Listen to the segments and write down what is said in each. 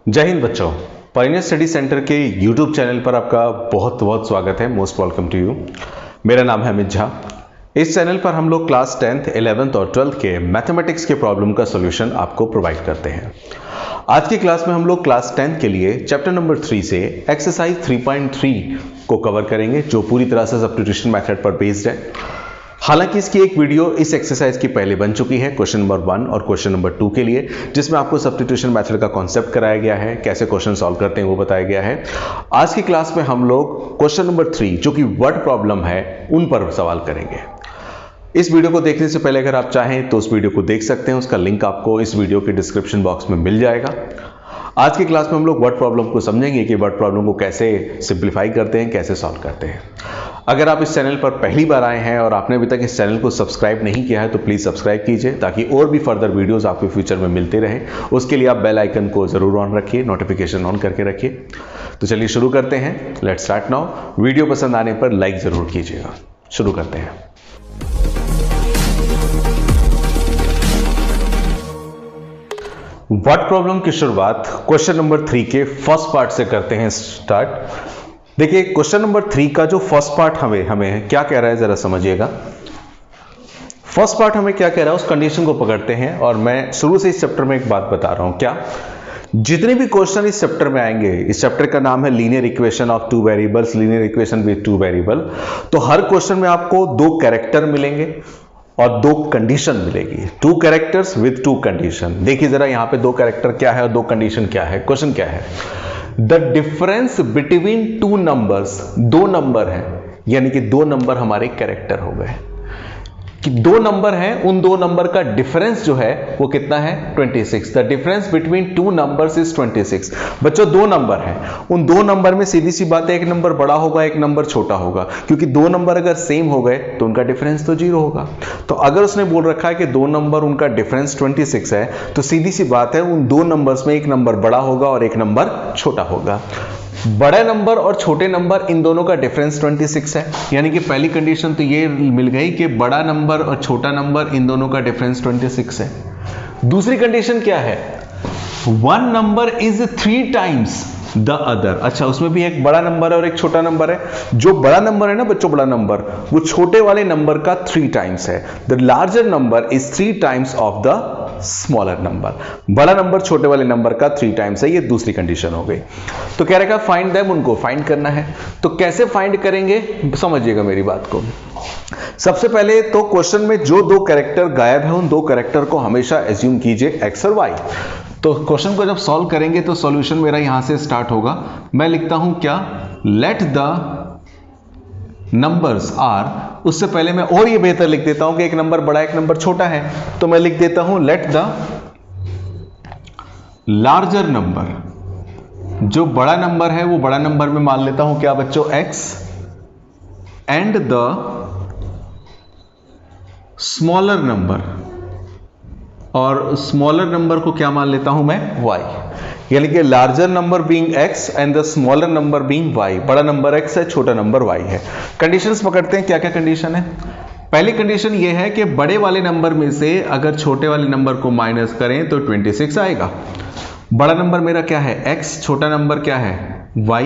जय हिंद बच्चों, पायनियर स्टडी सेंटर के YouTube चैनल पर आपका बहुत बहुत स्वागत है। Most welcome to you. मेरा नाम है अमित झा। इस चैनल पर हम लोग क्लास 10th, 11th और 12th के मैथमेटिक्स के प्रॉब्लम का सॉल्यूशन आपको प्रोवाइड करते हैं। आज की क्लास में हम लोग क्लास 10th के लिए चैप्टर नंबर 3 से एक्सरसाइज 3.3 को कवर करेंगे, जो पूरी तरह से सब्स्टिट्यूशन मेथड पर बेस्ड है। हालांकि इसकी एक वीडियो इस एक्सरसाइज की पहले बन चुकी है, क्वेश्चन नंबर 1 और क्वेश्चन नंबर 2 के लिए, जिसमें आपको सब्स्टिट्यूशन मेथड का कॉन्सेप्ट कराया गया है, कैसे क्वेश्चन सॉल्व करते हैं वो बताया गया है। आज की क्लास में हम लोग क्वेश्चन नंबर 3 जो कि वर्ड प्रॉब्लम है, उन पर सवाल करेंगे। इस वीडियो को देखने से पहले अगर आप चाहें तो उस वीडियो को देख सकते हैं, उसका लिंक आपको इस वीडियो के डिस्क्रिप्शन बॉक्स में मिल जाएगा। आज की क्लास में हम लोग वर्ड प्रॉब्लम को समझेंगे कि वर्ड प्रॉब्लम को कैसे सिंप्लीफाई करते हैं, कैसे सॉल्व करते हैं। अगर आप इस चैनल पर पहली बार आए हैं और आपने अभी तक इस चैनल को सब्सक्राइब नहीं किया है तो प्लीज सब्सक्राइब कीजिए, ताकि और भी फर्दर वीडियोस आपको फ्यूचर में मिलते रहे। उसके लिए आप बेल आइकन को जरूर ऑन रखिए, नोटिफिकेशन ऑन करके रखिए। तो चलिए शुरू करते हैं। Let's start now. वीडियो पसंद आने पर लाइक जरूर कीजिएगा। शुरू करते हैं। वर्ड प्रॉब्लम की शुरुआत क्वेश्चन नंबर 3 के फर्स्ट पार्ट से करते हैं स्टार्ट। देखिए, क्वेश्चन नंबर 3 का जो फर्स्ट पार्ट हमें क्या कह रहा है, जरा समझिएगा। फर्स्ट पार्ट हमें क्या कह रहा है, उस कंडीशन को पकड़ते हैं। और मैं शुरू से इस चैप्टर में एक बात बता रहा हूं, क्या जितने भी क्वेश्चन इस चैप्टर में आएंगे, इस चैप्टर का नाम है linear equation of two variables, linear equation with two variable. तो हर क्वेश्चन में आपको दो कैरेक्टर मिलेंगे और दो कंडीशन मिलेगी। Two characters with two condition. देखिए जरा यहां पे दो कैरेक्टर क्या है और दो कंडीशन क्या है। क्वेश्चन क्या है, the difference between two numbers, दो नंबर है, यानी कि दो नंबर हमारे कैरेक्टर हो गए कि दो नंबर हैं, उन दो नंबर का डिफरेंस जो है वो कितना है, 26। The difference between two numbers is 26। बच्चों दो नंबर हैं, उन दो नंबर में सीधी सी बात है, एक नंबर बड़ा होगा, एक नंबर छोटा होगा, क्योंकि दो नंबर अगर सेम हो गए तो उनका डिफरेंस तो 0 होगा। तो अगर उसने बोल रखा है कि दो नंबर उनका डिफरेंस 26 है, तो सीधी सी बात है उन दो नंबर्स में एक नंबर बड़ा होगा और एक नंबर छोटा होगा। बड़े नंबर और छोटे नंबर इन दोनों का डिफरेंस 26 है, यानी कि पहली कंडीशन तो ये मिल गई कि बड़ा नंबर और छोटा नंबर इन दोनों का डिफरेंस 26 है। दूसरी कंडीशन क्या है, one number is 3 times the other. अच्छा, उसमें भी एक बड़ा नंबर है और एक छोटा नंबर है। जो बड़ा नंबर है ना बच्चों, बड़ा नंबर वो छोटे वाले नंबर का 3 टाइम्स है। The larger number is 3 times of the smaller number. बड़ा नंबर छोटे वाले नंबर का 3 टाइम्स है। ये दूसरी कंडीशन हो गई। तो कह रहा है फाइंड देम, उनको फाइंड करना है। तो कैसे फाइंड करेंगे, समझिएगा मेरी बात को। सबसे पहले तो क्वेश्चन में जो दो कैरेक्टर गायब है, उन दो कैरेक्टर को हमेशा एज्यूम कीजिए एक्स और वाई। तो क्वेश्चन को जब सॉल्व करेंगे तो सॉल्यूशन मेरा यहां से स्टार्ट होगा। मैं लिखता हूं क्या, लेट द नंबर्स आर, उससे पहले मैं और ये बेहतर लिख देता हूं कि एक नंबर बड़ा एक नंबर छोटा है, तो मैं लिख देता हूं लेट द लार्जर नंबर। जो बड़ा नंबर है वो बड़ा नंबर में मान लेता हूं क्या बच्चों, x, and the smaller number, और स्मॉलर नंबर को क्या मान लेता हूं मैं, y। यानी कि larger number being x and the smaller number being y। बड़ा नंबर x है, छोटा नंबर y है। कंडीशंस पकड़ते हैं, क्या क्या कंडीशन है। पहली कंडीशन ये है कि बड़े वाले नंबर में से अगर छोटे वाले नंबर को माइनस करें तो 26 आएगा। बड़ा नंबर मेरा क्या है, x, छोटा नंबर क्या है, y।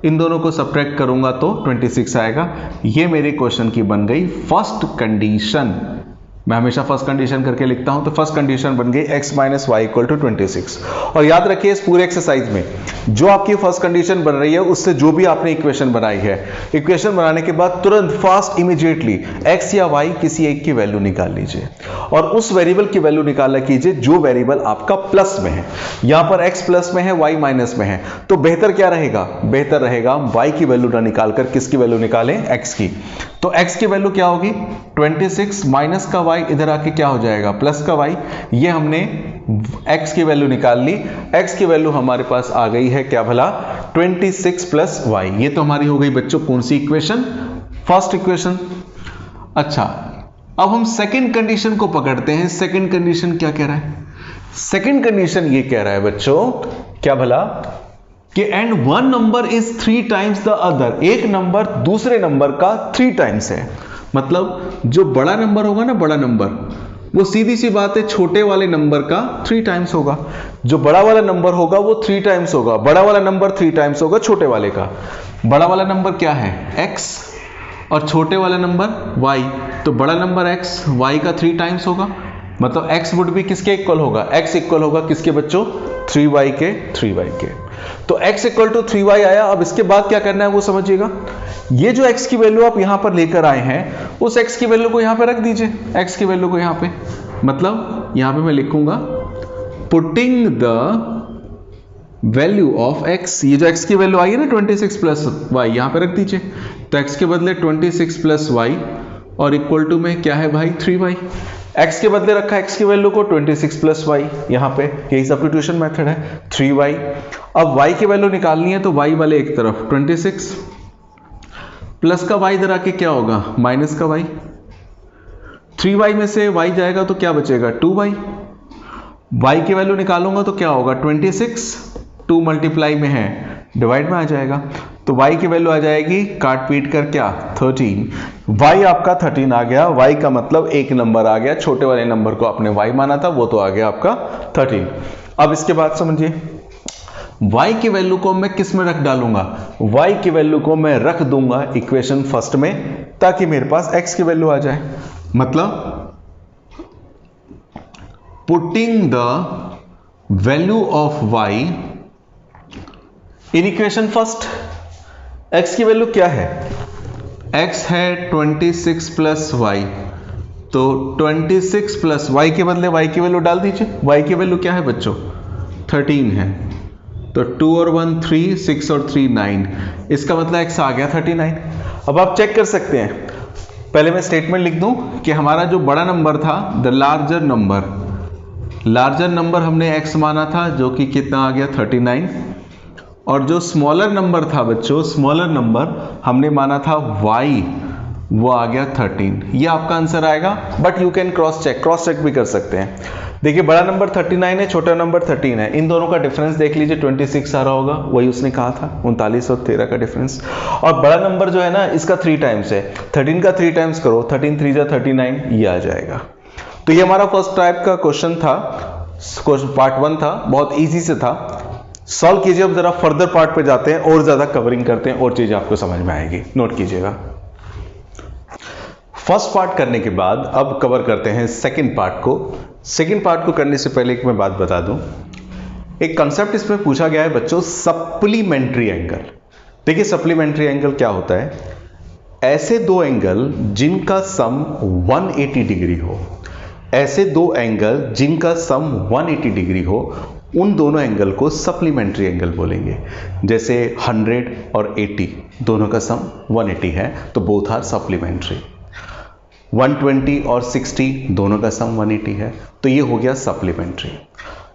इन दोनों को सब्ट्रैक्ट करूंगा तो 26 आएगा। ये मेरे क्वेश्चन की बन गई फर्स्ट कंडीशन। मैं हमेशा फर्स्ट कंडीशन करके लिखता हूं, तो फर्स्ट कंडीशन बन गई x minus Y equal to 26। और याद रखिए इस पूरे एक्सरसाइज में जो आपकी फर्स्ट कंडीशन बन रही है, उससे जो भी आपने इक्वेशन बनाई है, इक्वेशन बनाने के बाद तुरंत फास्ट इमीडिएटली x या y किसी एक की वैल्यू निकाल लीजिए और उस वेरिएबल की वैल्यू निकाला कीजिए जो वेरिएबल आपका प्लस में है। यहां पर x प्लस में है, y माइनस में है, तो बेहतर क्या रहेगा, बेहतर रहेगा y की वैल्यू ना निकालकर किसकी वैल्यू निकालें, x की। तो x की वैल्यू क्या होगी, 26 माइनस का y, इधर आके क्या हो जाएगा, प्लस का y। ये हमने x की वैल्यू निकाल ली। x की वैल्यू हमारे पास आ गई है क्या भला, 26 प्लस y। ये तो हमारी हो गई बच्चों कौन सी इक्वेशन, फर्स्ट इक्वेशन। अच्छा, अब हम सेकंड कंडीशन को पकड़ते हैं। सेकंड कंडीशन क्या कह रहा है, सेकंड कंडीशन ये कह रहा है बच्चों क्या भला, कि and one number is 3 times the other. एक नंबर दूसरे नंबर का 3 टाइम्स है। मतलब जो बड़ा नंबर होगा ना, बड़ा नंबर, वो सीधी सी बात है, छोटे वाले नंबर का 3 टाइम्स होगा। जो बड़ा वाला नंबर होगा वो 3 टाइम्स होगा, बड़ा वाला नंबर 3 टाइम्स होगा छोटे वाले का। बड़ा वाला नंबर क्या है x और छोटे वाला नंबर y, तो बड़ा नंबर x y का 3 टाइम्स होगा, मतलब x वुड भी किसके इक्वल होगा, x इक्वल होगा किसके बच्चों, 3y के। तो x इक्वल टू 3y आया। अब इसके बाद क्या करना है वो समझिएगा। ये जो x की वैल्यू आप यहां पर लेकर आए हैं, उस x की वैल्यू को यहां पे रख दीजिए, x की वैल्यू को यहां पे, मतलब यहां पे मैं लिखूंगा putting the value of x। ये जो x की वैल्यू आई है ना 26 प्लस y, यहां पे रख दीजिए। तो x के बदले 26 प्लस y और इक्वल टू में क्या है भाई 3y। x के बदले रखा x की वैल्यू को 26 प्लस y, यहां पे यही सब्स्टिट्यूशन मेथड है 3y। अब y की वैल्यू निकालनी है तो y वाले एक तरफ 26 प्लस का y इधर आके क्या होगा माइनस का y, 3y में से y जाएगा तो क्या बचेगा 2y। y की वैल्यू निकालूंगा तो क्या होगा 26, 2 मल्टीप्लाई में है डिवाइड में आ जाएगा, तो y की वैल्यू आ जाएगी काट पीट कर क्या 13। y आपका 13 आ गया, y का मतलब एक नंबर आ गया, छोटे वाले नंबर को आपने y माना था वो तो आ गया आपका 13। अब इसके बाद समझिए y की वैल्यू को मैं किस में रख डालूंगा, y की वैल्यू को मैं रख दूंगा इक्वेशन फर्स्ट में, ताकि मेरे पास x की वैल्यू आ जाए। मतलब putting the value of y in equation first. x की वैल्यू क्या है, x है 26 प्लस वाई, तो 26 प्लस y के बदले y की वैल्यू डाल दीजिए। y की वैल्यू क्या है बच्चों 13 है, तो 2 और 1 3, 6 और 3 9, इसका मतलब x आ गया 39। अब आप चेक कर सकते हैं, पहले मैं स्टेटमेंट लिख दूं कि हमारा जो बड़ा नंबर था द लार्जर नंबर हमने x माना था जो कि कितना आ गया 39, और जो स्मॉलर नंबर था बच्चों, स्मॉलर नंबर हमने माना था y, वो आ गया 13। ये आपका आंसर आएगा, but you can cross check भी कर सकते हैं। देखिए बड़ा नंबर 39 है, छोटा नंबर 13 है, इन दोनों का डिफरेंस देख लीजिए 26 आ रहा होगा, वही उसने कहा था 39 और 13 का डिफरेंस। और बड़ा नंबर जो है ना इसका 3 टाइम्स है, 13 का 3 टाइम्स करो, 13 3 जा 39, ये आ जाएगा। तो ये हमारा फर्स्ट टाइप का क्वेश्चन था, पार्ट 1 था, बहुत ईजी से था। सॉल्व कीजिए। अब जरा फर्दर पार्ट पे जाते हैं और ज्यादा कवरिंग करते हैं और चीजें आपको समझ में आएगी, नोट कीजिएगा। फर्स्ट पार्ट करने के बाद अब कवर करते हैं सेकंड पार्ट को। सेकंड पार्ट को करने से पहले एक मैं बात बता दूं, एक कंसेप्ट इसमें पूछा गया है बच्चों, सप्लीमेंट्री एंगल। देखिए सप्लीमेंट्री एंगल क्या होता है, ऐसे दो एंगल जिनका सम 180 डिग्री हो, ऐसे दो एंगल जिनका सम 180 डिग्री हो, उन दोनों एंगल को सप्लीमेंट्री एंगल बोलेंगे। जैसे 100 और 80 दोनों का सम 180 है तो बोथ आर सप्लीमेंट्री। 120 और 60 दोनों का सम 180 है तो ये हो गया सप्लीमेंट्री।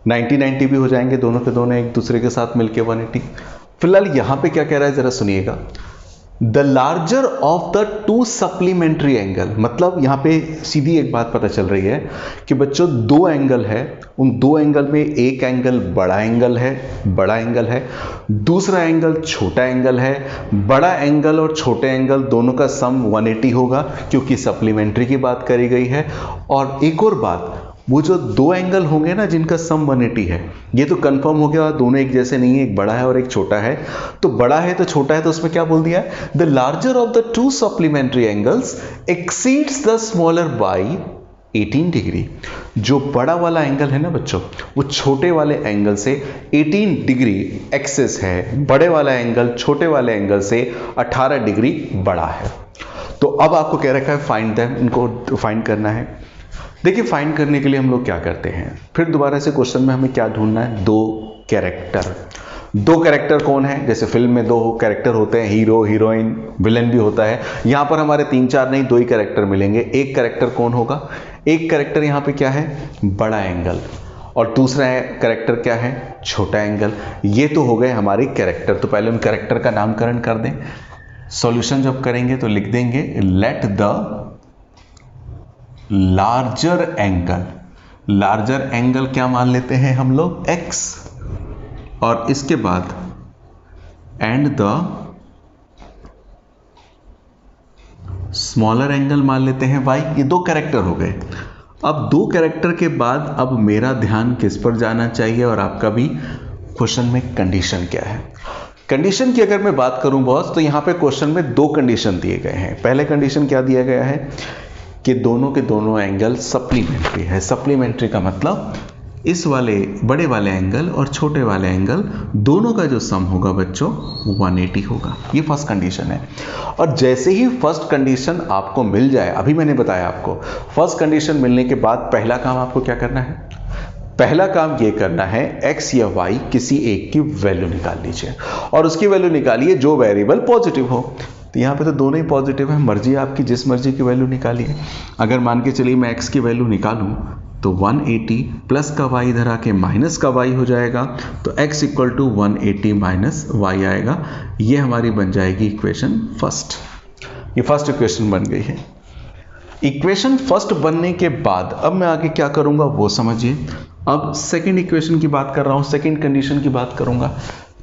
90 भी हो जाएंगे दोनों के दोनों एक दूसरे के साथ मिलके 180। फिलहाल यहां पे क्या कह रहा है जरा सुनिएगा, the larger of the two supplementary angle. मतलब यहां पे सीधी एक बात पता चल रही है कि बच्चों दो एंगल है, उन दो एंगल में एक एंगल बड़ा एंगल है, दूसरा एंगल छोटा एंगल है। बड़ा एंगल और छोटे एंगल दोनों का सम 180 होगा क्योंकि सप्लीमेंट्री की बात करी गई है। और एक और बात, वो जो दो एंगल होंगे ना जिनका सम 180 है, ये तो कंफर्म हो गया दोनों एक जैसे नहीं है, एक बड़ा है और एक छोटा है। तो बड़ा है तो छोटा है, तो उसमें क्या बोल दिया, the larger of the two supplementary angles exceeds the smaller by 18 degree. जो बड़ा वाला एंगल है ना बच्चों, वो छोटे वाले एंगल से 18 डिग्री एक्सेस है, बड़े वाला एंगल छोटे वाले एंगल से 18 डिग्री बड़ा है। तो अब आपको कह रखा है फाइंड देम, इनको फाइंड करना है। देखिए फाइंड करने के लिए हम लोग क्या करते हैं, फिर दोबारा से क्वेश्चन में हमें क्या ढूंढना है, दो कैरेक्टर कौन है। जैसे फिल्म में दो कैरेक्टर होते हैं, हीरो हीरोइन, विलन भी होता है, यहां पर हमारे 3-4 नहीं 2 ही कैरेक्टर मिलेंगे। एक कैरेक्टर कौन होगा, एक कैरेक्टर यहां पे क्या है बड़ा एंगल, और दूसरा कैरेक्टर क्या है छोटा एंगल। ये तो हो गए हमारे कैरेक्टर। तो पहले उन कैरेक्टर का नामकरण कर दें। सॉल्यूशन जब करेंगे तो लिख देंगे लेट द लार्जर एंगल क्या मान लेते हैं हम लोग x, और इसके बाद एंड द स्मॉलर एंगल मान लेते हैं y। ये दो कैरेक्टर हो गए। अब 2 कैरेक्टर के बाद अब मेरा ध्यान किस पर जाना चाहिए और आपका भी, क्वेश्चन में कंडीशन क्या है। कंडीशन की अगर मैं बात करूं बॉस, तो यहां पे क्वेश्चन में 2 कंडीशन दिए गए हैं। पहले कंडीशन क्या दिया गया है कि दोनों के दोनों एंगल सप्लीमेंट्री है। सप्लीमेंट्री का मतलब इस वाले बड़े वाले एंगल और छोटे वाले एंगल दोनों का जो सम होगा बच्चों 180 होगा। ये फर्स्ट कंडीशन है। और जैसे ही फर्स्ट कंडीशन आपको मिल जाए, अभी मैंने बताया आपको, फर्स्ट कंडीशन मिलने के बाद पहला काम आपको क्या करना है, पहला काम ये करना है x या y किसी एक की वैल्यू निकाल लीजिए और उसकी वैल्यू निकालिए जो वेरिएबल पॉजिटिव हो। तो यहाँ पे तो दोनों ही पॉजिटिव है, मर्जी आपकी, जिस मर्जी की वैल्यू निकालिए। अगर मान के चलिए मैं x की वैल्यू निकालूं तो 180 प्लस का y इधर आके माइनस का y हो जाएगा, तो x equal to 180 minus y आएगा। ये हमारी बन जाएगी इक्वेशन फर्स्ट। ये फर्स्ट इक्वेशन बन गई है। इक्वेशन फर्स्ट बनने के बाद अब मैं आगे क्या करूंगा वो समझिए। अब सेकंड इक्वेशन की बात कर रहा हूं, सेकंड कंडीशन की बात करूंगा।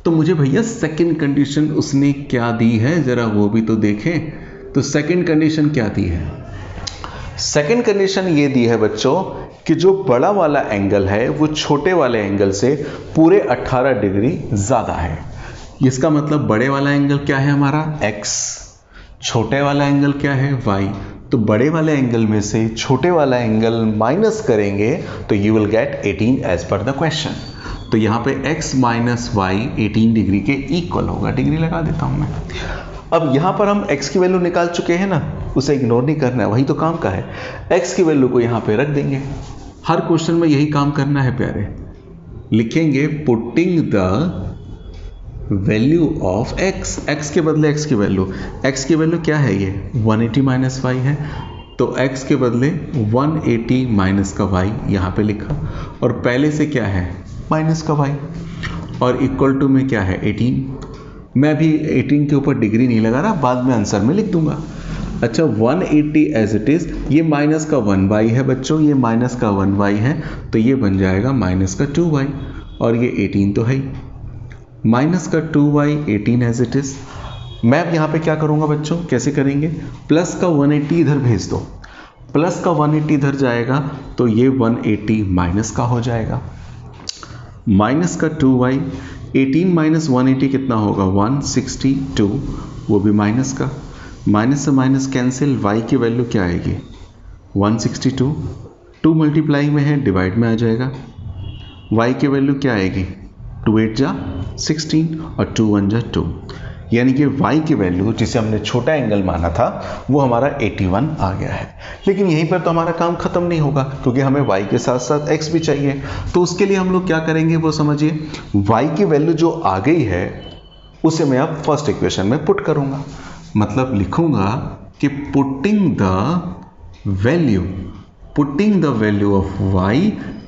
तो मुझे भैया सेकंड कंडीशन उसने क्या दी है जरा वो भी तो देखें। तो सेकंड कंडीशन क्या दी है, सेकंड कंडीशन ये दी है बच्चों कि जो बड़ा वाला एंगल है वो छोटे वाले एंगल से पूरे 18 डिग्री ज्यादा है। इसका मतलब बड़े वाला एंगल क्या है हमारा x, छोटे वाला एंगल क्या है y। तो बड़े वाले एंगल में से छोटे वाला एंगल माइनस करेंगे तो you will get 18 as per the question. तो यहाँ पे x माइनस वाई 18 डिग्री के इक्वल होगा। डिग्री लगा देता हूँ मैं। अब यहाँ पर हम x की वैल्यू निकाल चुके हैं ना, उसे इग्नोर नहीं करना है, वही तो काम का है। x की वैल्यू को यहाँ पे रख देंगे। हर क्वेश्चन में यही काम करना है प्यारे। लिखेंगे putting the value of x, x के बदले x की वैल्यू, x की वैल्यू क्या है, ये 180 माइनस वाई है। तो x के बदले 180 माइनस का y यहाँ पे लिखा और पहले से क्या है माइनस का y और इक्वल टू में क्या है 18। मैं भी 18 के ऊपर डिग्री नहीं लगा रहा, बाद में आंसर में लिख दूंगा। अच्छा 180 एज इट इज, ये माइनस का 1y है बच्चों, ये माइनस का 1y है तो ये बन जाएगा माइनस का 2y और ये 18 तो है ही। माइनस का 2y 18 एज इट इज। मैं अब यहाँ पे क्या करूँगा बच्चों, कैसे करेंगे, प्लस का 180 इधर भेज दो, प्लस का 180 इधर जाएगा तो ये 180 माइनस का हो जाएगा। माइनस का 2y 18 माइनस 180 कितना होगा 162, वो भी माइनस का। माइनस से माइनस कैंसिल, y की वैल्यू क्या आएगी 162, 2 मल्टीप्लाई में है डिवाइड में आ जाएगा। y की वैल्यू क्या आएगी 2 8 जा 16 और 2 1 जा 2, यानी कि y की वैल्यू जिसे हमने छोटा एंगल माना था वो हमारा 81 आ गया है। लेकिन यहीं पर तो हमारा काम खत्म नहीं होगा क्योंकि हमें y के साथ साथ x भी चाहिए। तो उसके लिए हम लोग क्या करेंगे वो समझिए। y की वैल्यू जो आ गई है उसे मैं अब फर्स्ट इक्वेशन में पुट करूंगा, मतलब लिखूंगा कि putting the value of y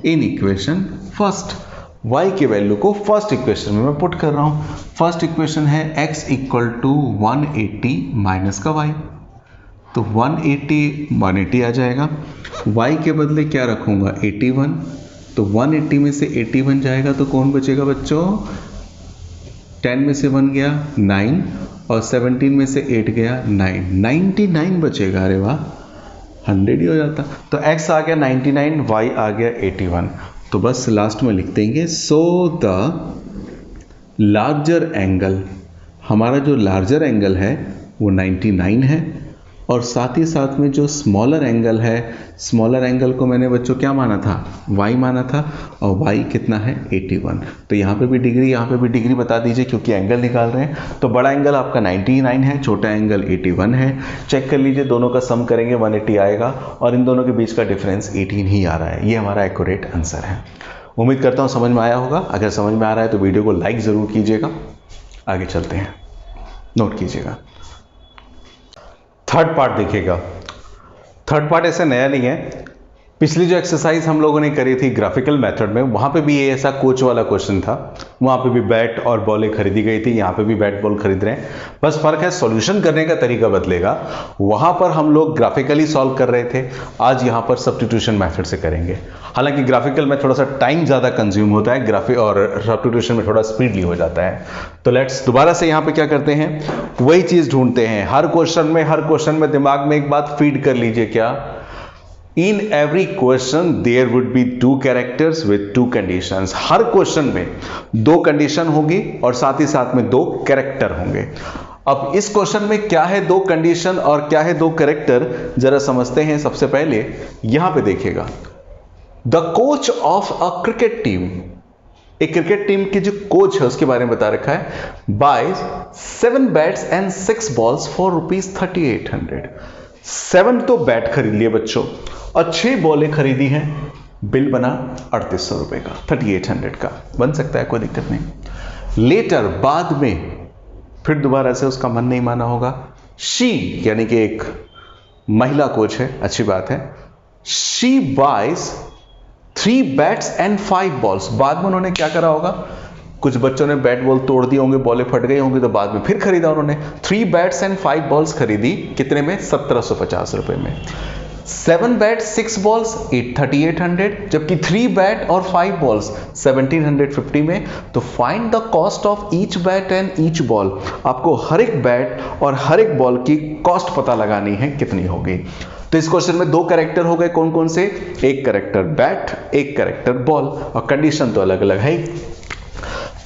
in equation first. y की वैल्यू को फर्स्ट इक्वेशन में मैं पुट कर रहा हूं। फर्स्ट इक्वेशन है x इक्वल टू 180 माइनस का y, तो 180 आ जाएगा। y के बदले क्या रखूंगा 81, तो 180 में से 81 जाएगा तो कौन बचेगा बच्चों, 10 में से 1 गया 9 और 17 में से 8 गया 9, 99 बचेगा। अरे वाह 100 ही हो जाता। तो x आ गया 99, y आ गया 81। तो बस लास्ट में लिख देंगे सो द लार्जर एंगल, हमारा जो लार्जर एंगल है वो 99 है और साथ ही साथ में जो स्मॉलर एंगल है, स्मॉलर एंगल को मैंने बच्चों क्या माना था y माना था और y कितना है 81। तो यहाँ पे भी डिग्री, यहाँ पे भी डिग्री बता दीजिए क्योंकि एंगल निकाल रहे हैं। तो बड़ा एंगल आपका 99 है, छोटा एंगल 81 है। चेक कर लीजिए, दोनों का सम करेंगे 180 आएगा और इन दोनों के बीच का डिफरेंस 18 ही आ रहा है। ये हमारा एक्यूरेट आंसर है। उम्मीद करता हूँ समझ में आया होगा। अगर समझ में आ रहा है तो वीडियो को लाइक ज़रूर कीजिएगा। आगे चलते हैं, नोट कीजिएगा। थर्ड पार्ट देखिएगा। थर्ड पार्ट ऐसे नया नहीं है, पिछली जो एक्सरसाइज हम लोगों ने करी थी ग्राफिकल मेथड में, वहाँ पे भी ये ऐसा कोच वाला क्वेश्चन था। वहाँ पे भी बैट और बॉलें खरीदी गई थी, यहाँ पे भी बैट बॉल खरीद रहे हैं, बस फर्क है सॉल्यूशन करने का तरीका बदलेगा। वहाँ पर हम लोग ग्राफिकली सॉल्व कर रहे थे, आज यहाँ पर सब्स्टिट्यूशन मेथड से करेंगे। हालांकि ग्राफिकल में थोड़ा सा टाइम ज़्यादा कंज्यूम होता है, ग्राफिक और सब्स्टिट्यूशन में थोड़ा स्पीडली हो जाता है। तो लेट्स दोबारा से यहाँ पे क्या करते हैं, वही चीज़ ढूंढते हैं। हर क्वेश्चन में दिमाग में एक बात फीड कर लीजिए, क्या in every question there would be 2 characters with 2 conditions. हर क्वेश्चन में 2 कंडीशन होगी और साथ ही साथ में 2 कैरेक्टर होंगे। अब इस क्वेश्चन में क्या है 2 कंडीशन और क्या है 2 कैरेक्टर, जरा समझते हैं। सबसे पहले यहां पे देखिएगा, the coach of a cricket team, एक क्रिकेट टीम की जो कोच है उसके बारे में बता रखा है, buy 7 bats and 6 balls for ₹3800। 7 तो बैट खरीद लिए बच्चों और 6 बॉलें खरीदी हैं, बिल बना 3800 रुपए का, 3800 का बन सकता है, कोई दिक्कत नहीं। लेटर, बाद में फिर दोबारा से उसका मन नहीं माना होगा, शी यानी कि एक महिला कोच है, अच्छी बात है, she buys 3 bats and 5 balls. बाद में उन्होंने क्या करा होगा, कुछ बच्चों ने बैट बॉल तोड़ दिए होंगे, बॉलें फट गई होंगी, तो बाद में फिर खरीदा उन्होंने। 3 बैट्स एंड 5 बॉल्स खरीदी, कितने में, 1750 रुपए में। 7 बैट 6 बॉल्स 3800, जबकि 3 बैट और 5 बॉल्स 1750 में। तो find the cost of each bat and each ball, आपको हर एक बैट और हर एक बॉल की कॉस्ट पता लगानी है, कितनी होगी। तो इस क्वेश्चन में 2 कैरेक्टर हो गए, कौन कौन से, एक कैरेक्टर बैट, एक कैरेक्टर बॉल, और कंडीशन तो अलग अलग है।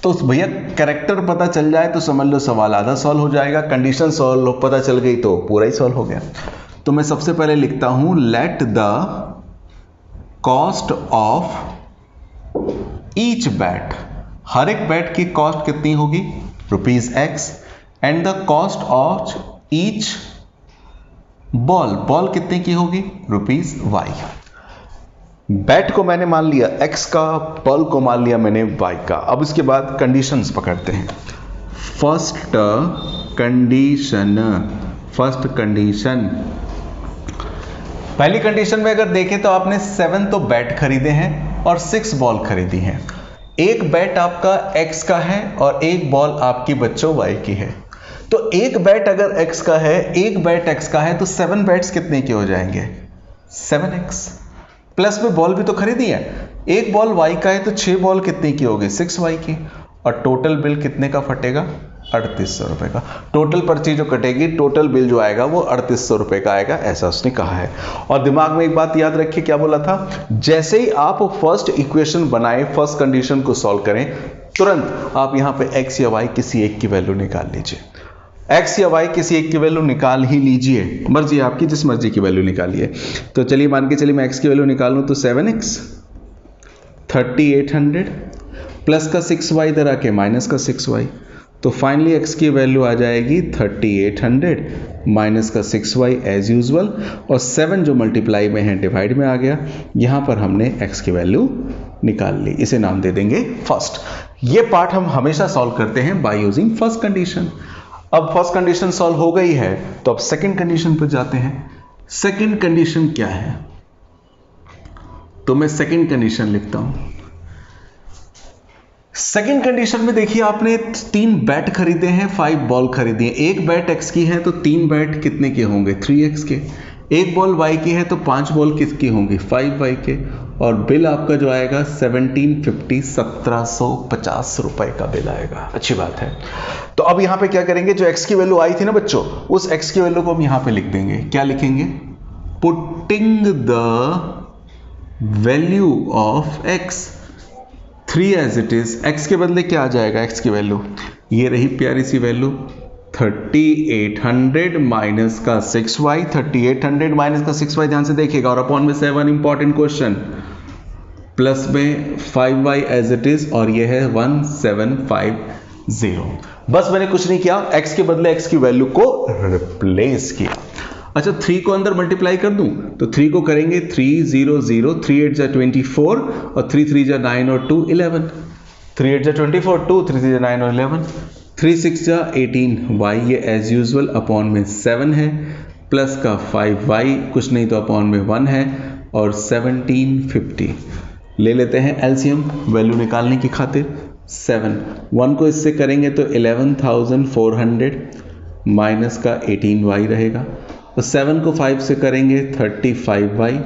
तो भैया कैरेक्टर पता चल जाए तो समझ लो सवाल आधा सॉल्व हो जाएगा, कंडीशन सॉल्व पता चल गई तो पूरा ही सॉल्व हो गया। तो मैं सबसे पहले लिखता हूं, let the cost of each bat, हर एक बैट की कॉस्ट कितनी होगी, ₹X, and the cost of each ball, ball कितने की होगी, ₹Y। बैट को मैंने मान लिया X का, बॉल को मान लिया मैंने Y का। अब इसके बाद कंडीशंस पकड़ते हैं। फर्स्ट कंडीशन, पहली कंडीशन में अगर देखें तो आपने 7 तो बैट खरीदे हैं और 6 बॉल खरीदी हैं। एक बैट आपका X का है और एक बॉल आपकी बच्चों Y की है। तो एक बैट अगर X का है, एक बैट X का है, तो 7 बैट्स कितने के हो जाएंगे, 7X। प्लस में बॉल भी तो खरीदी है, एक बॉल Y का है तो 6 बॉल कितने की होगी, 6Y की, और टोटल बिल कितने का फटेगा, 3800 रुपए का। टोटल पर्ची जो कटेगी, टोटल बिल जो आएगा वो 3800 रुपए का आएगा, ऐसा उसने कहा है। और दिमाग में एक बात याद रखिए, क्या बोला था, जैसे ही आप फर्स्ट इक्वेशन बनाए, फर्स्ट कंडीशन को सॉल्व करें, तुरंत आप यहां पे X या Y किसी एक की वैल्यू निकाल लीजिए। X या Y किसी एक की वैल्यू निकाल ही लीजिए, मर्जी आपकी, जिस मर्जी की वैल्यू निकालिए। तो चलिए मान के चलिए मैं X की वैल्यू निकालूं तो 7X 3800 प्लस का 6Y इधर आके माइनस का 6Y, तो फाइनली X की वैल्यू आ जाएगी 3800 माइनस का 6Y एज यूजुअल, और 7 जो मल्टीप्लाई में है डिवाइड में आ गया। यहां पर हमने X की वैल्यू निकाल ली, इसे नाम दे देंगे फर्स्ट। ये पार्ट हम हमेशा सॉल्व करते हैं बाय यूजिंग फर्स्ट कंडीशन। अब फर्स्ट कंडीशन सॉल्व हो गई है तो अब सेकंड कंडीशन पर जाते हैं। सेकंड कंडीशन क्या है, तो मैं सेकंड कंडीशन लिखता हूं। सेकंड कंडीशन में देखिए, आपने 3 बैट खरीदे हैं, 5 बॉल खरीदी है। एक बैट X की है तो 3 बैट कितने के होंगे, 3X के। एक बॉल Y की है तो 5 बॉल किसकी होंगी, 5Y के। और बिल आपका जो आएगा 1750 रुपए का बिल आएगा। अच्छी बात है। तो अब यहां पे क्या करेंगे, जो X की वैल्यू आई थी ना बच्चों, उस X की वैल्यू को हम यहां पे लिख देंगे। क्या लिखेंगे, putting the value of X 3 as it is. X के बदले क्या आ जाएगा, X की वैल्यू ये रही प्यारी सी वैल्यू 3800 माइनस का 6Y, 3800 माइनस का 6Y, ध्यान से देखिएगा, और अपॉन में 7, इंपॉर्टेंट क्वेश्चन, प्लस में 5Y एज इट इज, और ये है 1750। बस मैंने कुछ नहीं किया, X के बदले X की वैल्यू को रिप्लेस किया। अच्छा, 3 को अंदर मल्टीप्लाई कर दूं तो 3 को करेंगे 3 0 0, 3 8 जा 24 और 3 3 जा 9 और 2 11, 3 8 जा 24, 2 3 3 जा 9 और 11, 3 6 जा 18Y, ये एज यूजुअल अपॉन में 7 है, प्लस का 5Y, कुछ नहीं तो अपॉन में 1 है, और 1750। ले लेते हैं एलसीएम वैल्यू निकालने की खातिर। 7 1 को इससे करेंगे तो 11400 माइनस का 18Y रहेगा, तो 7 को 5 से करेंगे 35Y,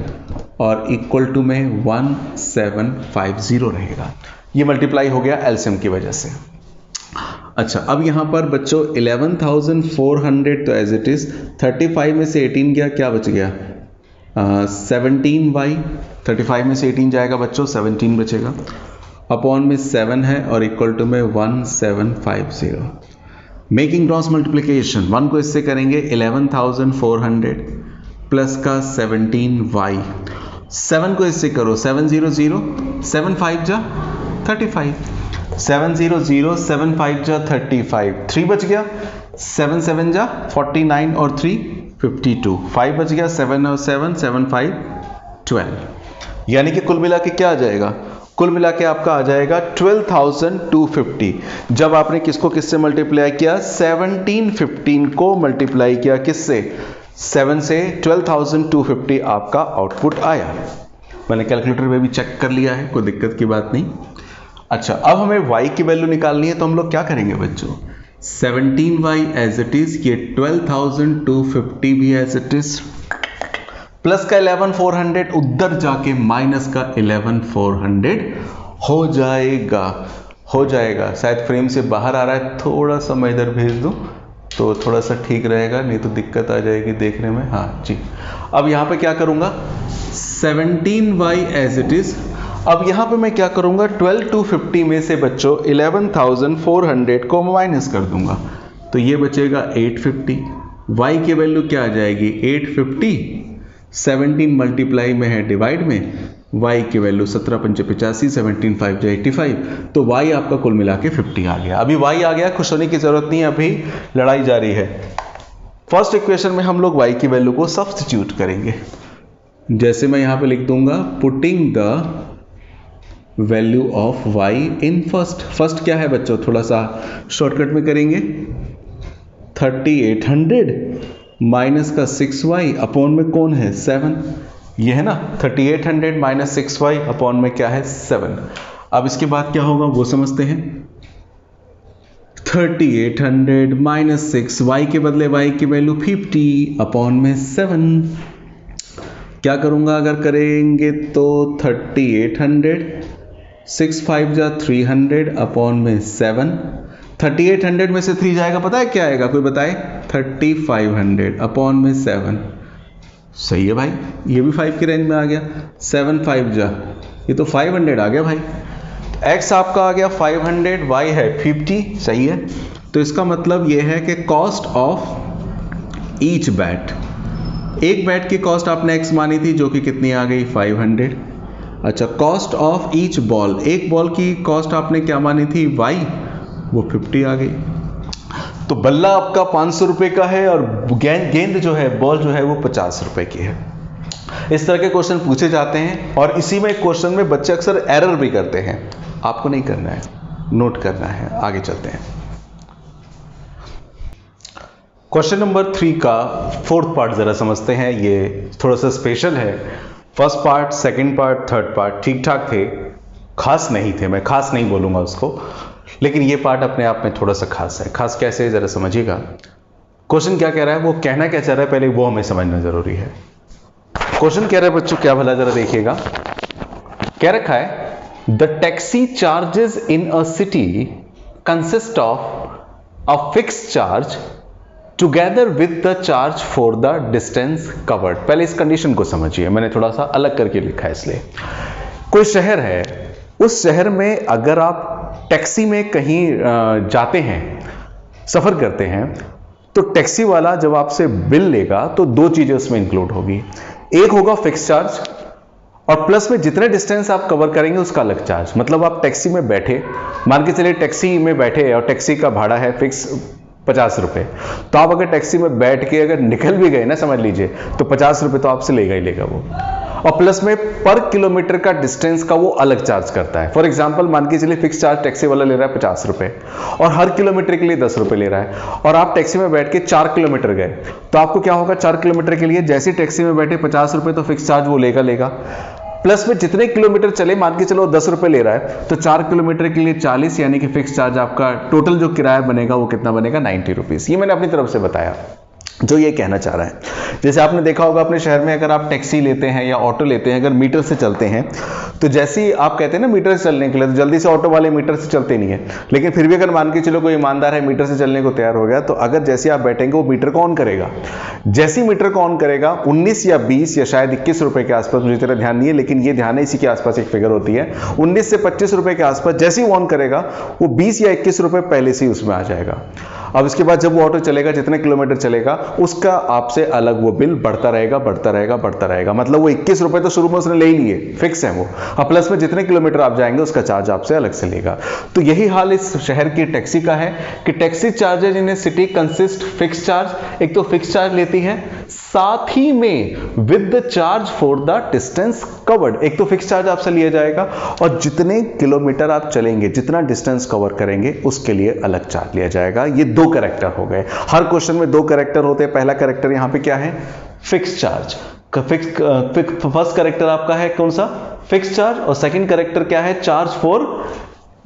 और इक्वल टू में 1750 रहेगा। ये मल्टीप्लाई हो गया एलसीएम की वजह से। अच्छा, अब यहां पर बच्चों 11400 तो एज इट इज, 35 में से 18 गया, क्या बच गया 17y, 35 में से 18 जाएगा बच्चों, 17 बचेगा, अपॉन में 7 है और इक्वल टू में 1750। मेकिंग क्रॉस मल्टीप्लिकेशन, 1 को इससे करेंगे 11,400 प्लस का 17y, 7 को इससे करो 700, 7 5 जा 35, 700, 7 5 जा 35, 3 बच गया, 7 7 जा 49 और 3 52, 5 बच गया, 7 और 7 7 5 12, यानी कि कुल मिला के क्या आ जाएगा, कुल मिला के आपका आ जाएगा 12,250। जब आपने किसको किससे मल्टीप्लाई किया, 1715 को मल्टीप्लाई किया किससे, 7 से, 12,250 आपका आउटपुट आया। मैंने कैलकुलेटर में भी चेक कर लिया है, कोई दिक्कत की बात नहीं। अच्छा, अब हमें y की वैल्यू निकालनी है, तो हम लोग क्या करेंगे बच्चों, 17y एज इट इज, ये 12,250 भी एज इट इज, प्लस का 11,400 उधर जाके माइनस का 11,400 हो जाएगा, हो जाएगा। शायद फ्रेम से बाहर आ रहा है, थोड़ा सा मैं इधर भेज दूं तो थोड़ा सा ठीक रहेगा, नहीं तो दिक्कत आ जाएगी देखने में। हाँ जी, अब यहाँ पे क्या करूँगा, 17y एज इट इज। अब यहाँ पे मैं क्या करूँगा, 12,250 में से बच्चों 11,400 को माइनस कर दूंगा, तो ये बचेगा 850। y की वैल्यू क्या आ जाएगी, 850, 17 मल्टीप्लाई में है डिवाइड में, y की वैल्यू 17 पंचे 85, 17 5 जा 85, तो y आपका कुल मिला के 50 आ गया। अभी y आ गया, खुश होने की जरूरत नहीं है, अभी लड़ाई जारी है। फर्स्ट इक्वेशन में हम लोग y की वैल्यू को सब्स्टिट्यूट करेंगे, जैसे मैं यहाँ पे लिख दूंगा, putting the value of y in first क्या है बच्चों, थोड़ा सा शॉर्टकट में करेंगे, 3800 माइनस का 6y अपॉन में कौन है 7, ये है ना, 3800 माइनस 6y अपॉन में क्या है 7। अब इसके बाद क्या होगा वो समझते हैं, 3800 माइनस 6, y के बदले y की वैल्यू 50 अपॉन में 7। क्या करूंगा अगर करेंगे तो 3800, 6 5 जा 300 अपॉन में 7, 3800 में से 3 जाएगा, पता है क्या आएगा, कोई बताए, 3500 अपॉन में 7। सही है भाई, ये भी 5 की रेंज में आ गया, 7 5 जा, ये तो 500 आ गया भाई। x आपका आ गया 500, y है 50, सही है। तो इसका मतलब ये है कि कॉस्ट ऑफ ईच बैट, एक बैट की कॉस्ट आपने x मानी थी जो कि कितनी आ गई 500। अच्छा, कॉस्ट ऑफ ईच बॉल, एक बॉल की कॉस्ट आपने क्या मानी थी y, वो 50 आ गई। तो बल्ला आपका 500 रुपए का है और गेंद जो है, बॉल जो है वो 50 रुपए की है। इस तरह के क्वेश्चन पूछे जाते हैं और इसी में क्वेश्चन में बच्चे अक्सर एरर भी करते हैं, आपको नहीं करना है, नोट करना है। आगे चलते हैं, क्वेश्चन नंबर 3 का फोर्थ पार्ट जरा समझते हैं। ये थोड़ा सा स्पेशल है, first part, second part, third part ठीक ठाक थे, खास नहीं थे, मैं खास नहीं बोलूंगा उसको, लेकिन ये पार्ट अपने आप में थोड़ा सा खास है। खास कैसे, जरा समझिएगा। क्वेश्चन क्या कह रहा है, वो कहना क्या चाह रहा है, पहले वो हमें समझना जरूरी है। क्वेश्चन कह रहा है बच्चों, क्या भला, जरा देखिएगा। क्या रखा है, the taxi charges in a city consist of a fixed charge together with the charge for the distance covered. पहले इस कंडीशन को समझिए, मैंने थोड़ा सा अलग करके लिखा है इसलिए। कोई शहर है, उस शहर में अगर आप टैक्सी में कहीं जाते हैं, सफर करते हैं, तो टैक्सी वाला जब आपसे बिल लेगा तो दो चीजें उसमें इंक्लूड होगी, एक होगा फिक्स चार्ज और प्लस में जितने डिस्टेंस आप कवर करेंगे उसका अलग चार्ज। मतलब आप टैक्सी में बैठे, मान के चलिए टैक्सी में बैठे और टैक्सी का भाड़ा है फिक्स 50 रुपए, तो आप अगर टैक्सी में बैठ के अगर निकल भी गए ना, समझ लीजिए, तो 50 रुपए तो आपसे लेगा ही लेगा वो, और प्लस में पर किलोमीटर का डिस्टेंस का वो अलग चार्ज करता है। फॉर एग्जांपल मान के चलिए फिक्स चार्ज टैक्सी वाला ले रहा है 50 रुपए और हर किलोमीटर के लिए 10 रुपए ले रहा है, और आप टैक्सी में बैठ के 4 किलोमीटर गए, तो आपको क्या होगा, 4 किलोमीटर के लिए जैसे टैक्सी में बैठे 50 रुपए तो फिक्स चार्ज वो लेगा, प्लस में जितने किलोमीटर चले, मान के चलो 10 रुपए ले रहा है, तो 4 किलोमीटर के लिए 40, यानी कि फिक्स चार्ज आपका टोटल जो किराया बनेगा वो कितना बनेगा, 90 रुपीज। ये मैंने अपनी तरफ से बताया। जो ये कहना चाह रहा है। जैसे आपने देखा होगा अपने शहर में अगर आप टैक्सी लेते हैं या ऑटो लेते हैं, अगर मीटर से चलते हैं, तो जैसे ही आप कहते हैं ना मीटर से चलने के लिए, तो जल्दी से ऑटो वाले मीटर से चलते नहीं है। लेकिन फिर भी अगर मान के चलो कोई ईमानदार है, मीटर से चलने को तैयार हो गया, तो अगर जैसे आप बैठेंगे वो मीटर को ऑन करेगा। जैसे ही मीटर को ऑन करेगा 19 या 20 या शायद 21 रुपए के आसपास, मुझे तेरा ध्यान नहीं है लेकिन ये ध्यान है, इसी के आसपास एक फिगर होती है, 19 से 25 रुपए के आसपास जैसे ही ऑन करेगा वो 20 या 21 रुपए पहले से ही उसमें आ जाएगा। अब इसके बाद जब वो ऑटो चलेगा, जितने किलोमीटर चलेगा उसका आपसे अलग वो बिल बढ़ता रहेगा बढ़ता रहेगा बढ़ता रहेगा। मतलब वो 21 रुपए तो शुरू में उसने ले ही लिए, फिक्स है वो, अब प्लस में जितने किलोमीटर आप जाएंगे उसका चार्ज आपसे अलग से लेगा। तो यही हाल इस शहर की टैक्सी का है कि टैक्सी चार्जेज इन ए सिटी कंसिस्ट फिक्स चार्ज, एक तो फिक्स चार्ज लेती है, साथ ही में with the charge for the distance covered, एक तो फिक्स चार्ज आपसे लिया जाएगा और जितने किलोमीटर आप चलेंगे, जितना डिस्टेंस कवर करेंगे उसके लिए अलग चार्ज लिया जाएगा। ये दो कैरेक्टर हो गए, हर क्वेश्चन में दो कैरेक्टर होते हैं। पहला कैरेक्टर यहां पे क्या है, फिक्स चार्ज। फर्स्ट कैरेक्टर आपका है कौन सा, फिक्स चार्ज, और सेकंड कैरेक्टर क्या है, चार्ज फॉर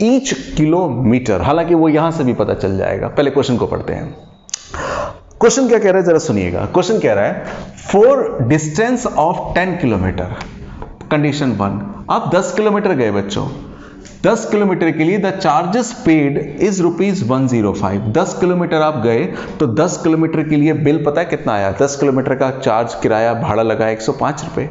ईच किलोमीटर। हालांकि वो यहां से भी पता चल जाएगा। पहले क्वेश्चन को पढ़ते हैं। क्वेश्चन क्या कह रहा है जरा सुनिएगा। क्वेश्चन कह रहा है for distance of 10 kilometre, condition 1, आप 10 किलोमीटर गए बच्चों, 10 किलोमीटर के लिए the charges paid is ₹105। 10 kilometre आप गए तो 10 किलोमीटर के लिए बिल पता है कितना आया, 10 किलोमीटर का चार्ज किराया भाड़ा लगा 105 रुपए।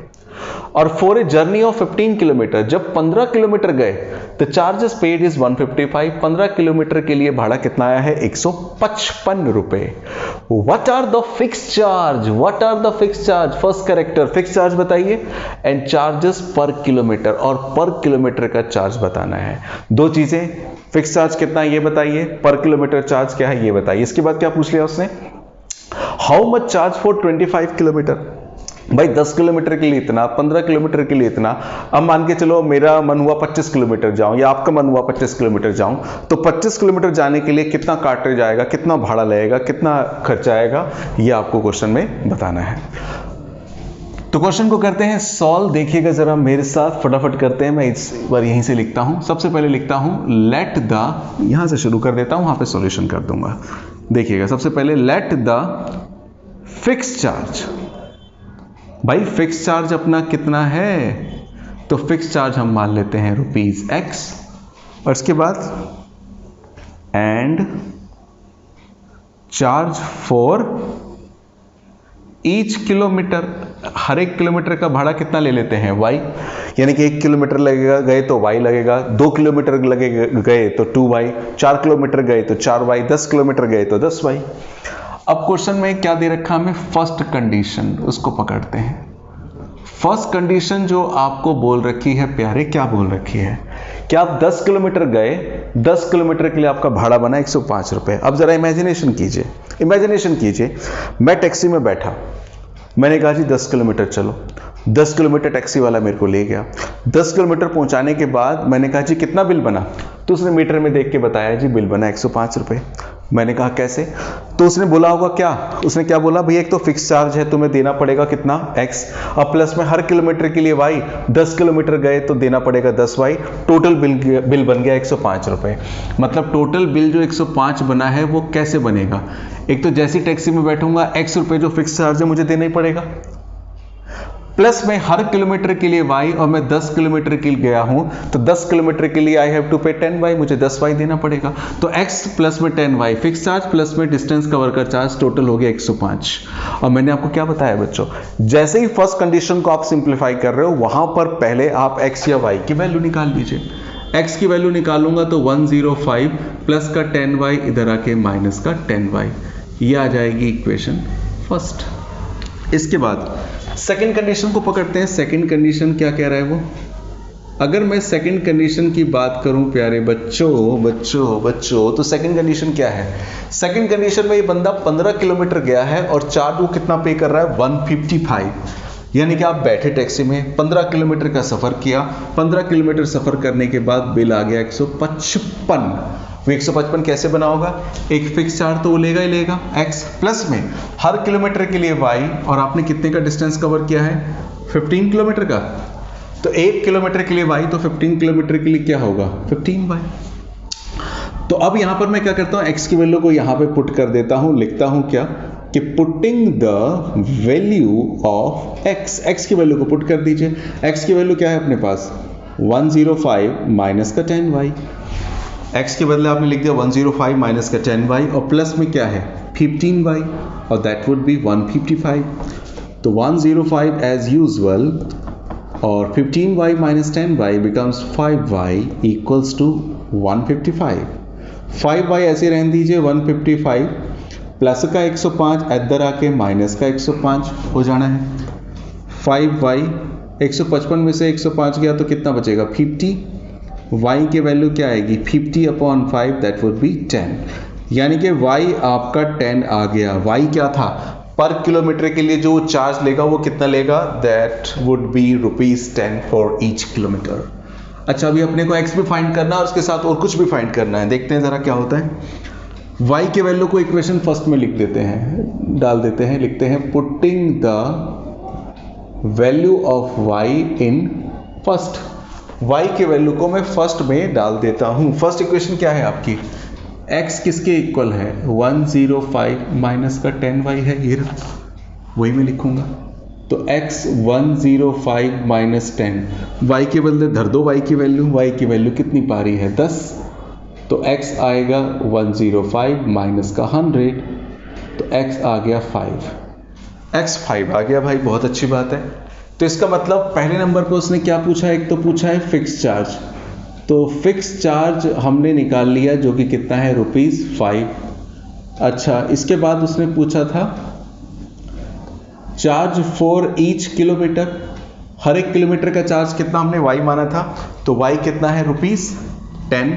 और for a journey of 15 kilometre, जब 15 किलोमीटर गए तो चार्जेस पेड इज 155। 15 किलोमीटर के लिए भाड़ा कितना आया है, 155 रुपए। What are the fix charge, what are the fix charge, first character fix charge बताइए, एंड चार्जेस पर किलोमीटर, और पर किलोमीटर का चार्ज बताना है। दो चीजें, फिक्स चार्ज कितना है ये बताइए, पर किलोमीटर चार्ज क्या है ये बताइए। इसके बाद क्या पूछ लिया उसने, how much charge for 25 kilometre, भाई 10 किलोमीटर के लिए इतना, 15 किलोमीटर के लिए इतना। अब मान के चलो मेरा मन हुआ 25 किलोमीटर जाऊं या आपका मन हुआ 25 किलोमीटर जाऊं, तो 25 किलोमीटर जाने के लिए कितना काटे जाएगा, कितना भाड़ा लगेगा, कितना खर्चा आएगा, ये आपको क्वेश्चन में बताना है। तो क्वेश्चन को करते हैं सॉल्व। देखिएगा जरा मेरे साथ, फटाफट करते हैं। मैं इस बार यहीं से लिखता हूं, सबसे पहले लिखता हूं लेट द, यहां से शुरू कर देता हूं, वहां पे सॉल्यूशन कर दूंगा। देखिएगा सबसे पहले लेट द फिक्स चार्ज, भाई फिक्स चार्ज अपना कितना है, तो फिक्स चार्ज हम मान लेते हैं ₹X, और इसके बाद and charge for each kilometre, हर एक किलोमीटर का भाड़ा कितना ले लेते हैं Y, यानी कि 1 किलोमीटर लगेगा गए तो Y लगेगा, 2 किलोमीटर लगेगा गए तो 2Y, 4 किलोमीटर गए तो 4Y, 10 किलोमीटर गए तो 10Y। अब क्वेश्चन में क्या दे रखा हमें, फर्स्ट कंडीशन, उसको पकड़ते हैं। फर्स्ट कंडीशन जो आपको बोल रखी है प्यारे, क्या बोल रखी है कि आप 10 किलोमीटर गए, 10 किलोमीटर के लिए आपका भाड़ा बना 105 रुपए। अब जरा इमेजिनेशन कीजिए, इमेजिनेशन कीजिए, मैं टैक्सी में बैठा, मैंने कहा जी 10 किलोमीटर चलो, 10 किलोमीटर टैक्सी वाला मेरे को ले गया। 10 किलोमीटर पहुंचाने के बाद मैंने कहा जी कितना बिल बना, तो उसने मीटर में देख के बताया जी बिल बना 105 रुपए। मैंने कहा कैसे, तो उसने बोला होगा क्या, उसने क्या बोला, भैया एक तो फिक्स चार्ज है तुम्हें देना पड़ेगा कितना X, और प्लस में हर किलोमीटर के लिए Y, 10 किलोमीटर गए तो देना पड़ेगा 10Y, टोटल बिल बन गया 105 रुपए। मतलब टोटल बिल जो 105 बना है वो कैसे बनेगा, एक तो जैसी टैक्सी में बैठूंगा X रुपए जो फिक्स चार्ज है मुझे देना ही पड़ेगा, प्लस में हर किलोमीटर के लिए Y, और मैं 10 किलोमीटर के लिए गया हूं तो 10 किलोमीटर के लिए आई हैव टू पे 10Y, मुझे 10Y देना पड़ेगा। तो X प्लस में 10Y फिक्स चार्ज प्लस में डिस्टेंस कवर का चार्ज, टोटल हो गया 105। और मैंने आपको क्या बताया बच्चों, जैसे ही फर्स्ट कंडीशन को आप सिंप्लीफाई कर रहे हो वहां पर पहले आप X या Y की वैल्यू निकाल लीजिए। X की वैल्यू निकालूंगा तो 105 प्लस का 10Y इधर आके माइनस का 10Y, ये आ जाएगी इक्वेशन फर्स्ट। इसके बाद सेकंड कंडीशन को पकड़ते हैं। सेकंड कंडीशन क्या कह रहा है वो, अगर मैं सेकंड कंडीशन की बात करूं प्यारे बच्चों, तो सेकंड कंडीशन क्या है, सेकंड कंडीशन में ये बंदा 15 किलोमीटर गया है और चार्ज वो कितना पे कर रहा है 155, यानी कि आप बैठे टैक्सी में 15 किलोमीटर का सफर किया, 15 किलोमीटर सफर करने के बाद बिल आ गया 155। 155 कैसे बना होगा, एक फिक्स चार्ज तो वो लेगा ही लेगा X, प्लस में हर किलोमीटर के लिए Y, और आपने कितने का डिस्टेंस कवर किया है 15 किलोमीटर का, तो 1 किलोमीटर के लिए Y, तो 15 किलोमीटर के लिए क्या होगा 15Y। तो अब यहां पर मैं क्या करता हूं, X की वैल्यू को यहां पे पुट कर देता हूं, लिखता हूं क्या कि putting the value of x, x की वैल्यू को पुट कर दीजिए। x की वैल्यू क्या है अपने पास 105 माइनस का 10y, x के बदले आपने लिख दिया 105 माइनस का 10y और प्लस में क्या है 15y और दैट वुड बी 155। तो 105 एज यूजुअल और 15y minus 10y becomes 5y equals to 155। 5y ऐसे रहने दीजिए 155 प्लस का 105 इधर आके माइनस का 105 हो जाना है। 5y 155 में से 105 गया तो कितना बचेगा 50। y की वैल्यू क्या आएगी 50/5 दैट वुड बी 10, यानी कि y आपका 10 आ गया। y क्या था पर किलोमीटर के लिए जो चार्ज लेगा वो कितना लेगा that would be ₹10 for each kilometre. अच्छा अभी अपने को x भी फाइंड करना है और उसके साथ और कुछ भी फाइंड करना है, देखते हैं जरा क्या होता है। y के वैल्यू को इक्वेशन फर्स्ट में लिख देते हैं, डाल देते हैं, लिखते हैं putting the value of y in first. y के वैल्यू को मैं फर्स्ट में डाल देता हूं। फर्स्ट इक्वेशन क्या है आपकी x किसके इक्वल है 105 माइनस का 10y है, ये रहा, वही मैं लिखूंगा। तो x 105 माइनस 10, y के बदले धर दो y की वैल्यू कितनी पा रही है 10, तो x आएगा 105 माइनस का 100, तो x आ गया 5, x 5 आ गया भाई, बहुत अच्छी बात है। तो इसका मतलब पहले नंबर पर उसने क्या पूछा, एक तो पूछा है फिक्स चार्ज, तो फिक्स चार्ज हमने निकाल लिया जो कि कितना है ₹5। अच्छा इसके बाद उसने पूछा था चार्ज फॉर ईच किलोमीटर, हर एक किलोमीटर का चार्ज कितना हमने y माना था, तो y कितना है ₹10।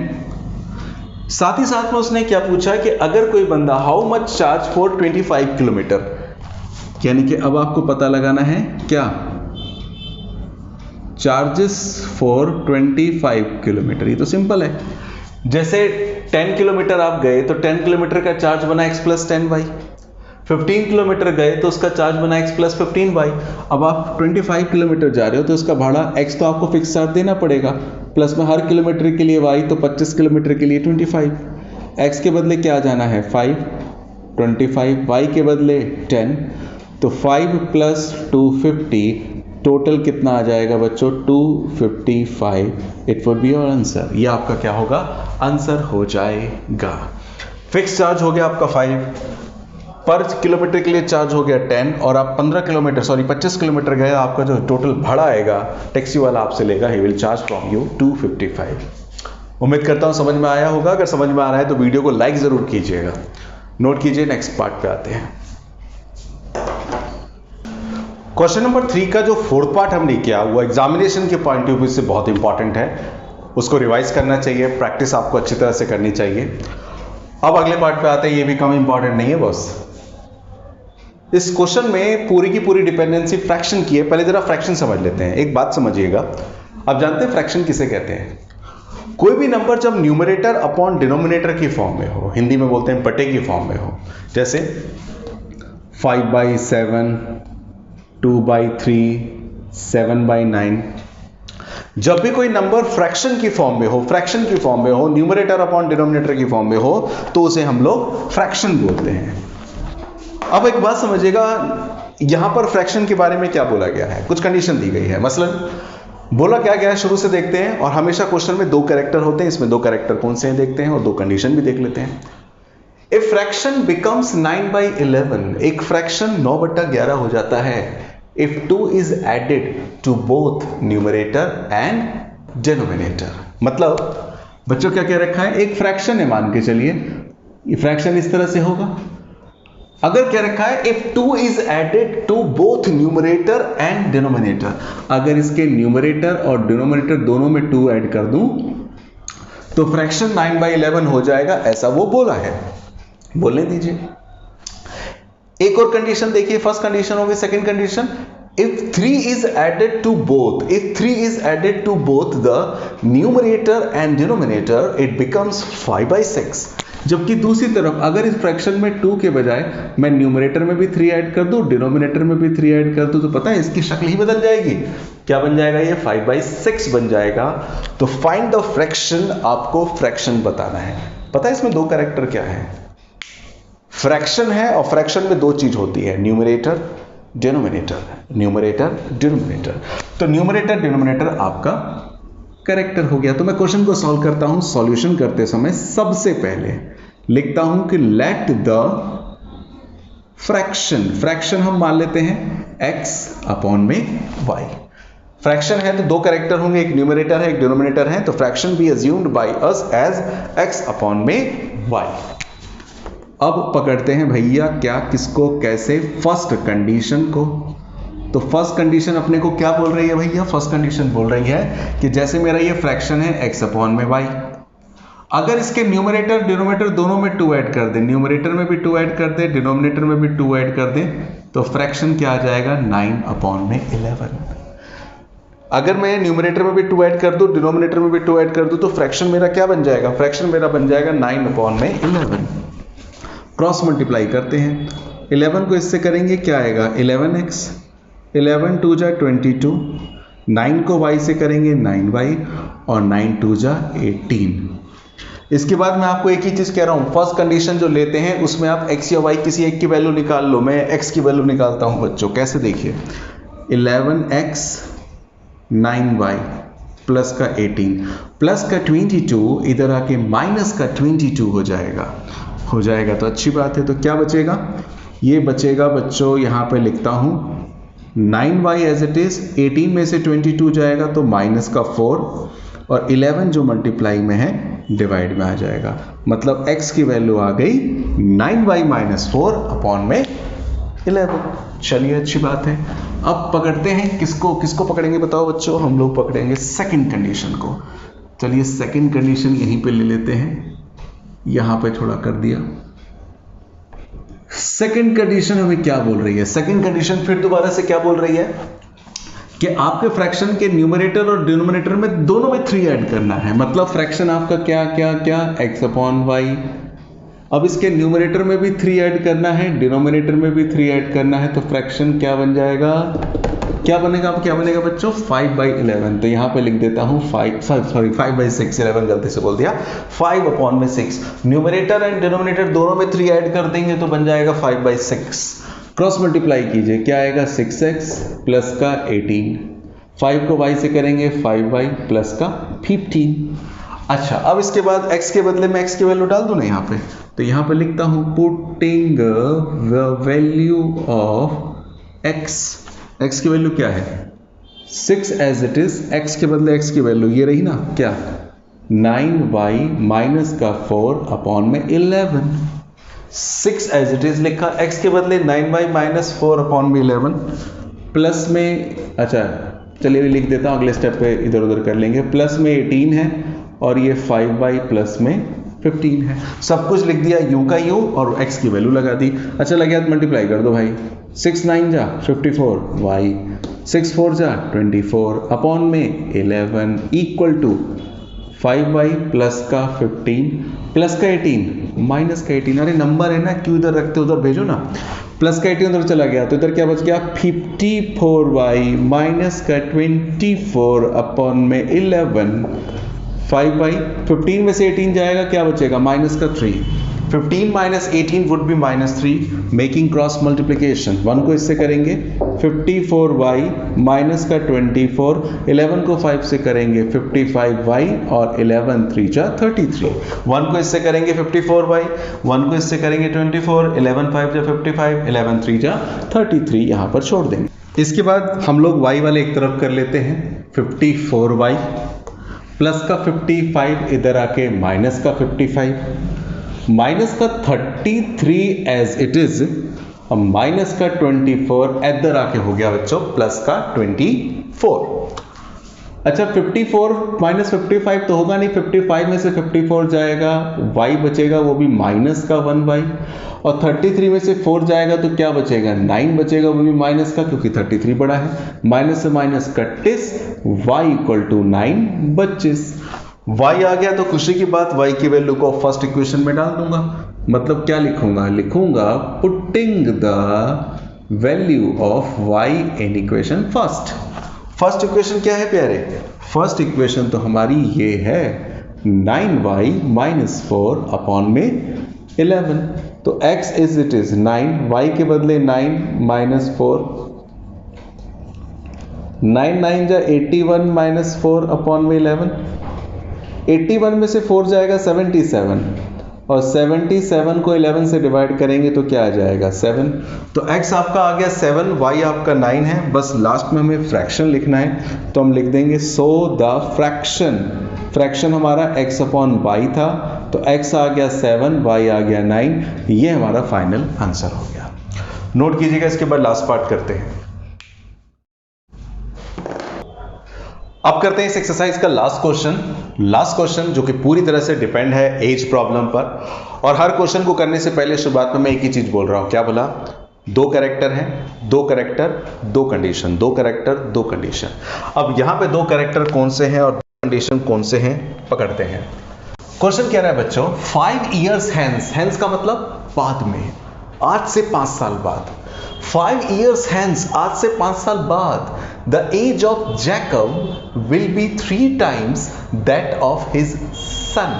साथ ही साथ में उसने क्या पूछा कि अगर कोई बंदा how much charge for 25 kilometre, यानी कि अब आपको पता लगाना है क्या चार्जेस फॉर 25 किलोमीटर। ये तो सिंपल है, जैसे 10 किलोमीटर आप गए तो 10 किलोमीटर का चार्ज बना x प्लस 10y, 15 किलोमीटर गए तो उसका चार्ज बना x प्लस 15y। अब आप 25 किलोमीटर जा रहे हो तो उसका भाड़ा x तो आपको फिक्स चार्ज देना पड़ेगा, प्लस में हर किलोमीटर के लिए y, तो 25 किलोमीटर के लिए 25, x के बदले क्या जाना है 5, 25, y के बदले 10, तो 5 प्लस 250 टोटल कितना आ जाएगा बच्चों 255। It would be your answer, ये आपका क्या होगा आंसर हो जाएगा। फिक्स चार्ज हो गया आपका 5, पर किलोमीटर के लिए चार्ज हो गया 10, और आप 25 किलोमीटर गए, आपका जो टोटल भाड़ा आएगा टैक्सी वाला आपसे लेगा, he will charge from you 255। उम्मीद करता हूं समझ में आया होगा। अगर समझ में आ रहा है तो वीडियो को लाइक जरूर कीजिएगा। नोट कीजिए, नेक्स्ट पार्ट पे आते हैं। क्वेश्चन नंबर 3 का जो फोर्थ पार्ट हमने किया वो एग्जामिनेशन के पॉइंट ऑफ व्यू से बहुत इंपॉर्टेंट है, उसको रिवाइज करना चाहिए, प्रैक्टिस आपको अच्छी तरह से करनी चाहिए। अब अगले पार्ट पे आते हैं, ये भी कम इंपॉर्टेंट नहीं है बॉस। इस क्वेश्चन में पूरी की पूरी डिपेंडेंसी फ्रैक्शन की है। पहले जरा फ्रैक्शन समझ लेते हैं। एक बात समझिएगा, आप जानते हैं फ्रैक्शन किसे कहते हैं? कोई भी नंबर जब न्यूमरेटर अपॉन डिनोमिनेटर की फॉर्म में हो, हिंदी में बोलते हैं बटे की फॉर्म में हो, जैसे 5/7, 2/3, 7/9, जब भी कोई नंबर फ्रैक्शन की फॉर्म में हो, न्यूमरेटर अपॉन डिनोमिनेटर की फॉर्म में हो, तो उसे हम लोग फ्रैक्शन बोलते हैं। अब एक बात समझिएगा, यहां पर फ्रैक्शन के बारे में क्या बोला गया है, कुछ कंडीशन दी गई है। मसलन बोला क्या गया है शुरू से देखते हैं, और हमेशा क्वेश्चन में 2 कैरेक्टर होते हैं, इसमें 2 कैरेक्टर कौन से हैं देखते हैं, और 2 कंडीशन भी देख लेते हैं। ए फ्रैक्शन बिकम्स 9/11, एक फ्रैक्शन 9/11 हो जाता है if 2 is added to both numerator and denominator। मतलब बच्चों क्या कह रखा है, एक फ्रैक्शन है, मान के चलिए ये फ्रैक्शन इस तरह से होगा। अगर क्या रखा है if 2 is added to both numerator and denominator, अगर इसके न्यूमरेटर और डिनोमिनेटर दोनों में 2 ऐड कर दूं तो फ्रैक्शन 9/11 हो जाएगा, ऐसा वो बोला है, बोलने दीजिए। एक और कंडीशन देखिए, फर्स्ट कंडीशन होगी, second condition if 3 is added to both the numerator and denominator it becomes 5/6। जबकि दूसरी तरफ अगर इस फ्रैक्शन में 2 के बजाय मैं न्यूमरेटर में भी 3 ऐड कर दूं, डिनोमिनेटर में भी 3 ऐड कर दूं, तो पता है इसकी शक्ल ही बदल जाएगी। क्या बन जाएगा, ये 5/6 बन जाएगा। तो फाइंड द फ्रैक्शन, आपको फ्रैक्शन बताना है। पता है इसमें 2 कैरेक्टर क्या है, फ्रैक्शन है और फ्रैक्शन में दो चीज होती है, न्यूमरेटर डिनोमिनेटर, न्यूमरेटर डिनोमिनेटर। तो न्यूमरेटर डिनोमिनेटर आपका कैरेक्टर हो गया। तो मैं क्वेश्चन को सॉल्व करता हूं। सॉल्यूशन करते समय सबसे पहले लिखता हूं कि लेट द फ्रैक्शन, फ्रैक्शन हम मान लेते हैं x अपॉन में y। फ्रैक्शन है तो दो कैरेक्टर होंगे, एक न्यूमरेटर है एक डिनोमिनेटर है, तो fraction be assumed by us as x upon में y। अब पकड़ते हैं भैया क्या, किसको, कैसे, फर्स्ट कंडीशन को। तो फर्स्ट कंडीशन अपने को क्या बोल रही है भैया, फर्स्ट कंडीशन बोल रही है कि जैसे मेरा ये फ्रैक्शन है x अपॉन में y, अगर इसके न्यूमरेटर डिनोमिनेटर दोनों में 2 ऐड कर दें, न्यूमरेटर में भी 2 ऐड कर दें, डिनोमिनेटर में भी 2 ऐड कर दें, तो फ्रैक्शन क्या आ जाएगा 9 अपॉन में 11। अगर मैं न्यूमरेटर में भी 2 ऐड कर दूं, डिनोमिनेटर में भी 2 ऐड कर दूं, तो फ्रैक्शन मेरा क्या बन जाएगा, फ्रैक्शन मेरा बन जाएगा 9 अपॉन में 11। क्रॉस मल्टीप्लाई करते हैं, 11 को इससे करेंगे क्या आएगा 11x, 11 2 जा 22, 9 को y से करेंगे 9y और 9 2 जा 18। इसके बाद मैं आपको एक ही चीज कह रहा हूं, फर्स्ट कंडीशन जो लेते हैं उसमें आप x या y किसी एक की वैल्यू निकाल लो। मैं x की वैल्यू निकालता हूं बच्चों, कैसे देखिए 11x 9y प्लस का 18 प्लस का 22, इधर आके माइनस का 22 हो जाएगा तो अच्छी बात है। तो क्या बचेगा, ये बचेगा बच्चों, यहां पे लिखता हूं 9y एज इट इज, 18 में से 22 जाएगा तो माइनस का 4 और 11 जो मल्टीप्लाई में है डिवाइड में आ जाएगा, मतलब x की वैल्यू आ गई 9y माइनस 4 अपॉन में 11। चलिए अच्छी बात है। अब पकड़ते हैं किसको पकड़ेंगे बताओ बच्चों, हम लोग पकड़ेंगे सेकंड कंडीशन को। चलिए सेकंड कंडीशन यहीं पे ले लेते हैं, यहां पे थोड़ा कर दिया। सेकंड कंडीशन हमें क्या बोल रही है, सेकंड कंडीशन फिर दोबारा से क्या बोल रही है कि आपके फ्रैक्शन के न्यूमरेटर और डिनोमिनेटर में दोनों में 3 ऐड करना है, मतलब फ्रैक्शन आपका क्या x अपॉन वाई। अब इसके न्यूमरेटर में भी 3 ऐड करना है, डिनोमिनेटर में भी 3 ऐड करना है, तो फ्रैक्शन क्या बन जाएगा, क्या बनेगा बच्चों 5/11। तो यहां पे लिख देता हूं 5/6, 11 गलती से बोल दिया, 5 अपॉन में 6। न्यूमरेटर एंड डिनोमिनेटर दोनों में 3 ऐड कर देंगे तो बन जाएगा 5/6। क्रॉस मल्टीप्लाई कीजिए, क्या आएगा 6x प्लस का 18, 5 को y से करेंगे 5y प्लस का 15। अच्छा, अब इसके बाद x के बदले में x की वैल्यू डाल दूं ना यहाँ पे, तो यहाँ पे लिखता हूं putting the value of x की वैल्यू क्या है 6 एज इट इज, x के बदले x की वैल्यू ये रही ना क्या 9y माइनस का 4 अपॉन में 11। 6 एज इट इज लिखा, x के बदले 9y माइनस 4 अपॉन में 11 प्लस में, अच्छा चलिए लिख देता हूँ, अगले स्टेप पे इधर उधर कर लेंगे, प्लस में 18 है और ये 5y प्लस में 15 है। सब कुछ लिख दिया u का u और x की वैल्यू लगा दी। अच्छा लगे तो मल्टीप्लाई कर दो भाई, 6 9 जा 54 y, 6 4 जा 24 अपॉन में 11 इक्वल टू 5y प्लस का 15 प्लस का 18 माइनस का 18। अरे नंबर है ना, क्यों इधर रखते उधर भेजो ना। प्लस का 18 उधर चला गया तो इधर क्या बच गया 54y माइनस का 24 अपॉन में 11। 5/15 में से 18 जाएगा, क्या बचेगा माइनस का 3। 15 minus 18 would be -3, making cross multiplication. 1 को इससे करेंगे 54y माइनस का 24, 11 को 5 से करेंगे 55y और 11 3 जा 33। 1 को इससे करेंगे 54y, 1 को इससे करेंगे 24, 11 5 जा 55, 11 3 जा 33, यहाँ पर छोड़ देंगे। इसके बाद हम लोग y वाले एक तरफ कर लेते हैं, 54y प्लस का 55 इधर आके माइनस का 55, माइनस का 33 एज इट इज और माइनस का 24 इधर आके हो गया बच्चों प्लस का 24। अच्छा 54 माइनस 55 तो होगा नहीं, 55 में से 54 जाएगा, y बचेगा वो भी माइनस का 1y, और 33 में से 4 जाएगा तो क्या बचेगा 9 बचेगा, वो भी माइनस का क्योंकि 33 बड़ा है, माइनस से माइनस कट्टिस, y इक्वल टू 9 25। y आ गया तो खुशी की बात, y की वैल्यू को फर्स्ट इक्वेशन में डाल दूंगा, मतलब क्या लिखूंगा putting the value of y in equation first. First equation क्या है प्यारे, फर्स्ट इक्वेशन तो हमारी ये है 9y माइनस 4 अपॉन में 11। तो x is it is 9, y के बदले 9 माइनस 4, 9 9 जा 81 माइनस 4 अपॉन में 11, 81 में से 4 जाएगा 77, और 77 को 11 से डिवाइड करेंगे तो क्या आ जाएगा 7। तो x आपका आ गया 7, y आपका 9 है। बस लास्ट में हमें फ्रैक्शन लिखना है, तो हम लिख देंगे सो द फ्रैक्शन हमारा x अपॉन y था, तो x आ गया 7, y आ गया 9। ये हमारा फाइनल आंसर हो गया। नोट कीजिएगा। इसके बाद लास्ट पार्ट करते हैं। अब करते हैं इस एक्सरसाइज का लास्ट क्वेश्चन जो कि पूरी तरह से डिपेंड है एज प्रॉब्लम पर। और हर क्वेश्चन को करने से पहले शुरुआत में मैं एक ही चीज बोल रहा हूं, क्या बोला? 2 कैरेक्टर हैं, 2 कैरेक्टर 2 कंडीशन, 2 कैरेक्टर 2 कंडीशन। अब यहां पे 2 कैरेक्टर कौन से हैं और 2 कंडीशन कौन से हैं, पकड़ते हैं। क्वेश्चन कह रहा है बच्चों 5 years hence का मतलब बाद में, आज से 5 साल बाद। 5 years hence, आज से 5 साल बाद, the age of Jacob will be 3 times that of his son.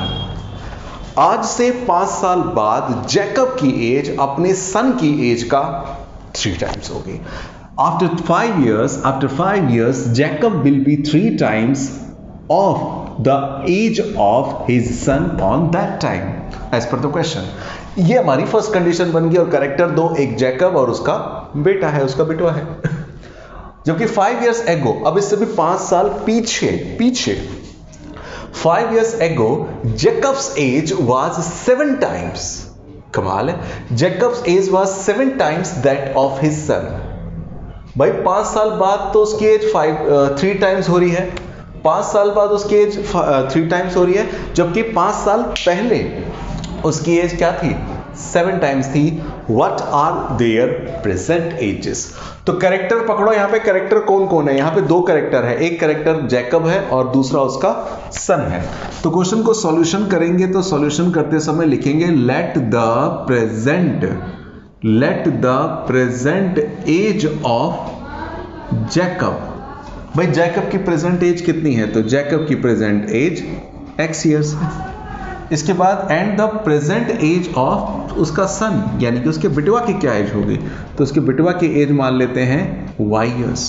आज से 5 साल बाद जैकब की एज अपने सन की एज का 3 टाइम्स होगी। After 5 years, Jacob will be 3 times of the age of his son on that time, as per the question. ये हमारी फर्स्ट कंडीशन बन गई और कैरेक्टर 2, एक जैकब और उसका बेटा है, उसका बेटवा है। जबकि 5 years ago, अब इससे भी 5 साल पीछे 5 years ago, Jacob's age was 7 times, कमाल है, Jacob's age was 7 times that of his son। भाई 5 साल बाद तो उसकी एज 3 टाइम्स हो रही है, 5 साल बाद उसकी एज 3 टाइम्स हो रही है, जबकि 5 साल पहले उसकी एज क्या थी? 7 टाइम्स थी। What are their present ages? तो कैरेक्टर पकड़ो। यहां पे कैरेक्टर कौन कौन है? यहां पे 2 कैरेक्टर है, एक कैरेक्टर जैकब है और दूसरा उसका सन है। तो क्वेश्चन को सॉल्यूशन करेंगे तो सॉल्यूशन करते समय लिखेंगे let the present age of Jacob. भाई जैकब की प्रेजेंट एज कितनी है? तो जैकब की प्रेजेंट एज x ईयर्स है। इसके बाद and the present age of उसका सन, यानी कि उसके बिटवा की क्या एज होगी? तो उसके बिटवा की एज मान लेते हैं y ईयर्स।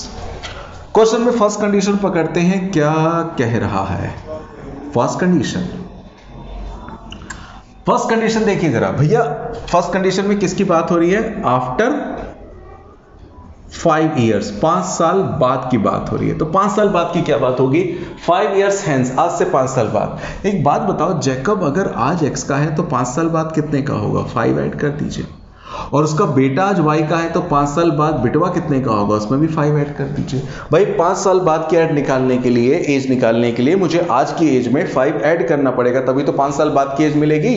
क्वेश्चन में फर्स्ट कंडीशन पकड़ते हैं, क्या कह रहा है? फर्स्ट कंडीशन देखिए जरा भैया। फर्स्ट कंडीशन में किसकी बात हो रही है? आफ्टर 5 years, 5 साल बाद की बात हो रही है। तो 5 साल बाद की क्या बात होगी? 5 years hence, आज से 5 साल बाद। एक बात बताओ, जैकब अगर आज x का है तो 5 साल बाद कितने का होगा? 5 ऐड कर दीजिए। और उसका बेटा आज y का है तो 5 साल बाद बिटवा कितने का होगा? उसमें भी 5 ऐड कर दीजिए। भाई 5 साल बाद की एज निकालने के लिए मुझे आज की एज में 5 ऐड करना पड़ेगा, तभी तो 5 साल बाद की एज मिलेगी।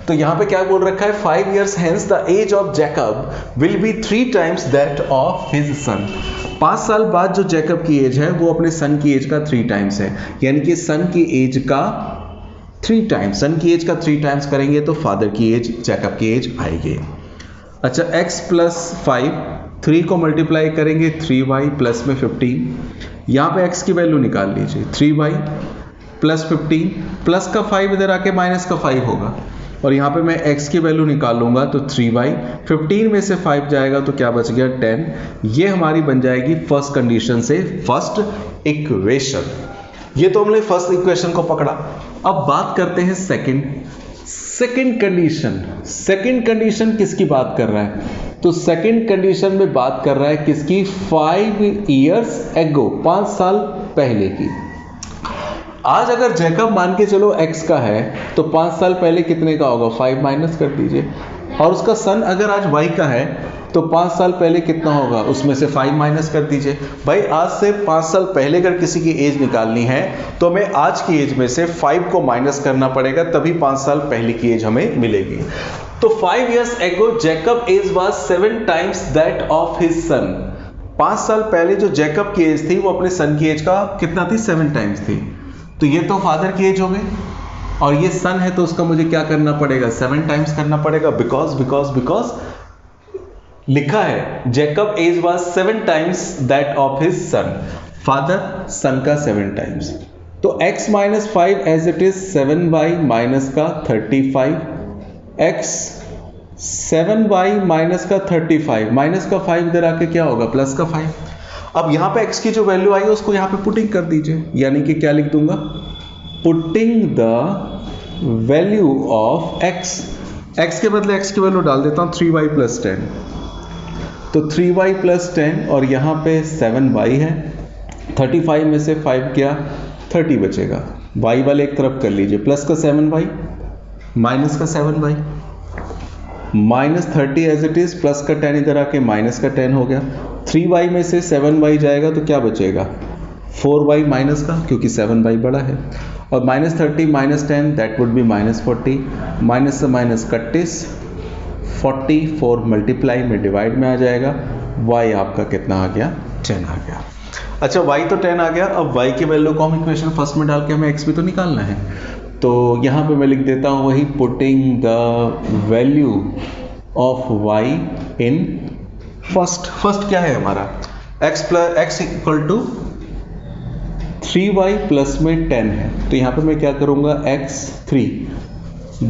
तो यहां पे क्या बोल रखा है? 5 years hence the age of Jacob will be 3 times that of his son। 5 साल बाद जो जैकब की एज है वो अपने सन की एज का 3 टाइम्स है, यानी कि सन की एज का 3 टाइम्स, सन की एज का 3 टाइम्स करेंगे तो फादर की एज, जैकब की एज आएगी। अच्छा, x प्लस 5, 3 को मल्टीप्लाई करेंगे 3y प्लस में 15, यहाँ पे x की वैल्यू निकाल लीजिए, 3y प्लस 15, प्लस का 5 इधर आके माइनस का 5 होगा, और यहाँ पे मैं x की वैल्यू निकालूंगा तो 3y, 15 में से 5 जाएगा तो क्या बच गया? 10। ये हमारी बन जाएगी फर्स्ट कंडीशन से फर्स्ट इक्वेशन। ये तो हमने फर्स्ट इक्वेशन को पकड़ा। अब बात करते हैं सेकंड कंडीशन किसकी बात कर रहा है? तो सेकंड कंडीशन में बात कर रहा है किसकी? 5 years ago, 5 साल पहले की। आज अगर जैकब मान के चलो x का है तो 5 साल पहले कितने का होगा? 5 माइनस कर दीजिए। और उसका सन अगर आज y का है तो 5 साल पहले कितना होगा? उसमें से 5 माइनस कर दीजिए। भाई आज से 5 साल पहले अगर किसी की एज निकालनी है तो हमें आज की एज में से 5 को माइनस करना पड़ेगा, तभी 5 साल पहले की एज हमें मिलेगी। तो 5 years ago Jacob age was 7 times that of his son। 5 साल पहले जो जैकब की एज थी वो अपने सन की एज का कितना थी? 7 टाइम्स थी। तो ये तो फादर की एज हो गई, और ये सन है तो उसका मुझे क्या करना पड़ेगा? 7 टाइम्स करना पड़ेगा। बिकॉज लिखा है Jacob age was 7 times that of his son, father son का 7 टाइम्स। तो x minus 5 age it is 7y minus का 35, x 7y माइनस का 35, माइनस का 5 इधर आके क्या होगा, प्लस का 5। अब यहां पे x की जो वैल्यू आई है उसको यहां पे पुटिंग कर दीजिए, यानी कि क्या लिख दूंगा, putting the value of x के बदले x की वैल्यू डाल देता हूं 3y प्लस 10, तो 3y प्लस 10 और यहां पे 7y है, 35 में से 5 क्या, 30 बचेगा, y वाले एक तरफ कर लीजिए, प्लस का 7y माइनस का 7y, minus 30 as it is, plus का 10 इधर आके माइनस का 10 हो गया, 3y में से 7y जाएगा तो क्या बचेगा, 4y माइनस का, क्योंकि 7y बड़ा है, और minus 30 minus 10 that would be minus 40, minus से माइनस 31, 44 मल्टीप्लाई में डिवाइड में आ जाएगा, y आपका कितना आ गया, 10 आ गया। अच्छा y तो 10 आ गया, अब y की वैल्यू को हम इक्वेशन फर्स्ट में डाल के हमें x भी तो निकालना है, तो यहाँ पे मैं लिख देता हूँ वही, putting the value of y in first क्या है हमारा, x equal to 3y plus में 10 है, तो यहाँ पे मैं क्या करूँगा, x3,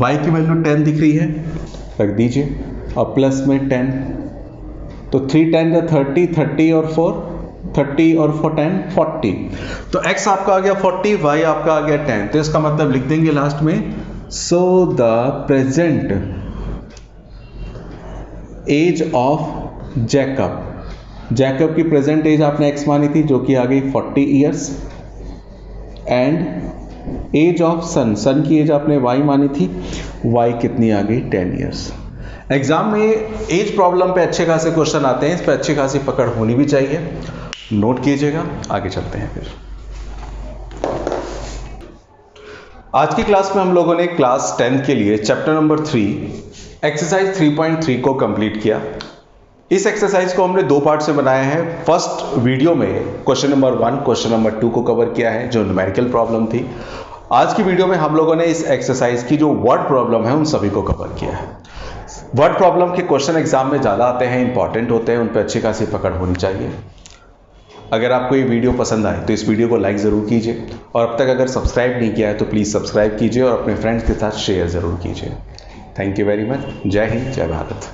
y की वैल्यू 10 दिख रही है, रख दीजिए, और प्लस में 10, तो 3 10 30, 30 और 4 30 और 10 40, तो x आपका आ गया 40, y आपका आ गया 10, तो इसका मतलब लिख देंगे लास्ट में, so the present age of Jacob की प्रेजेंट एज आपने x मानी थी जो कि आ गई 40 years, and age of son की एज आपने y मानी थी, y कितनी आ गई, 10 ईयर्स। एग्जाम में एज प्रॉब्लम पे अच्छे खासे क्वेश्चन आते हैं, इस पे अच्छी खासी पकड़ होनी भी चाहिए, नोट कीजिएगा। आगे चलते हैं फिर। आज की क्लास में हम लोगों ने क्लास 10 के लिए चैप्टर नंबर 3 एक्सरसाइज 3.3 को कंप्लीट किया। इस एक्सरसाइज को हमने दो पार्ट से बनाया है। फर्स्ट वीडियो में क्वेश्चन नंबर 1, क्वेश्चन नंबर 2 को कवर किया है जो न्यूमेरिकल प्रॉब्लम थी। आज की वीडियो में हम लोगों ने इस एक्सरसाइज की जो वर्ड प्रॉब्लम है उन सभी को कवर किया है। वर्ड प्रॉब्लम के क्वेश्चन एग्जाम में ज़्यादा आते हैं, इंपॉर्टेंट होते हैं, उन पर अच्छी खासी पकड़ होनी चाहिए। अगर आपको ये वीडियो पसंद आए तो इस वीडियो को लाइक ज़रूर कीजिए, और अब तक अगर सब्सक्राइब नहीं किया है तो प्लीज़ सब्सक्राइब कीजिए और अपने फ्रेंड्स के साथ शेयर ज़रूर कीजिए। Thank you very much. जय हिंद, जय भारत।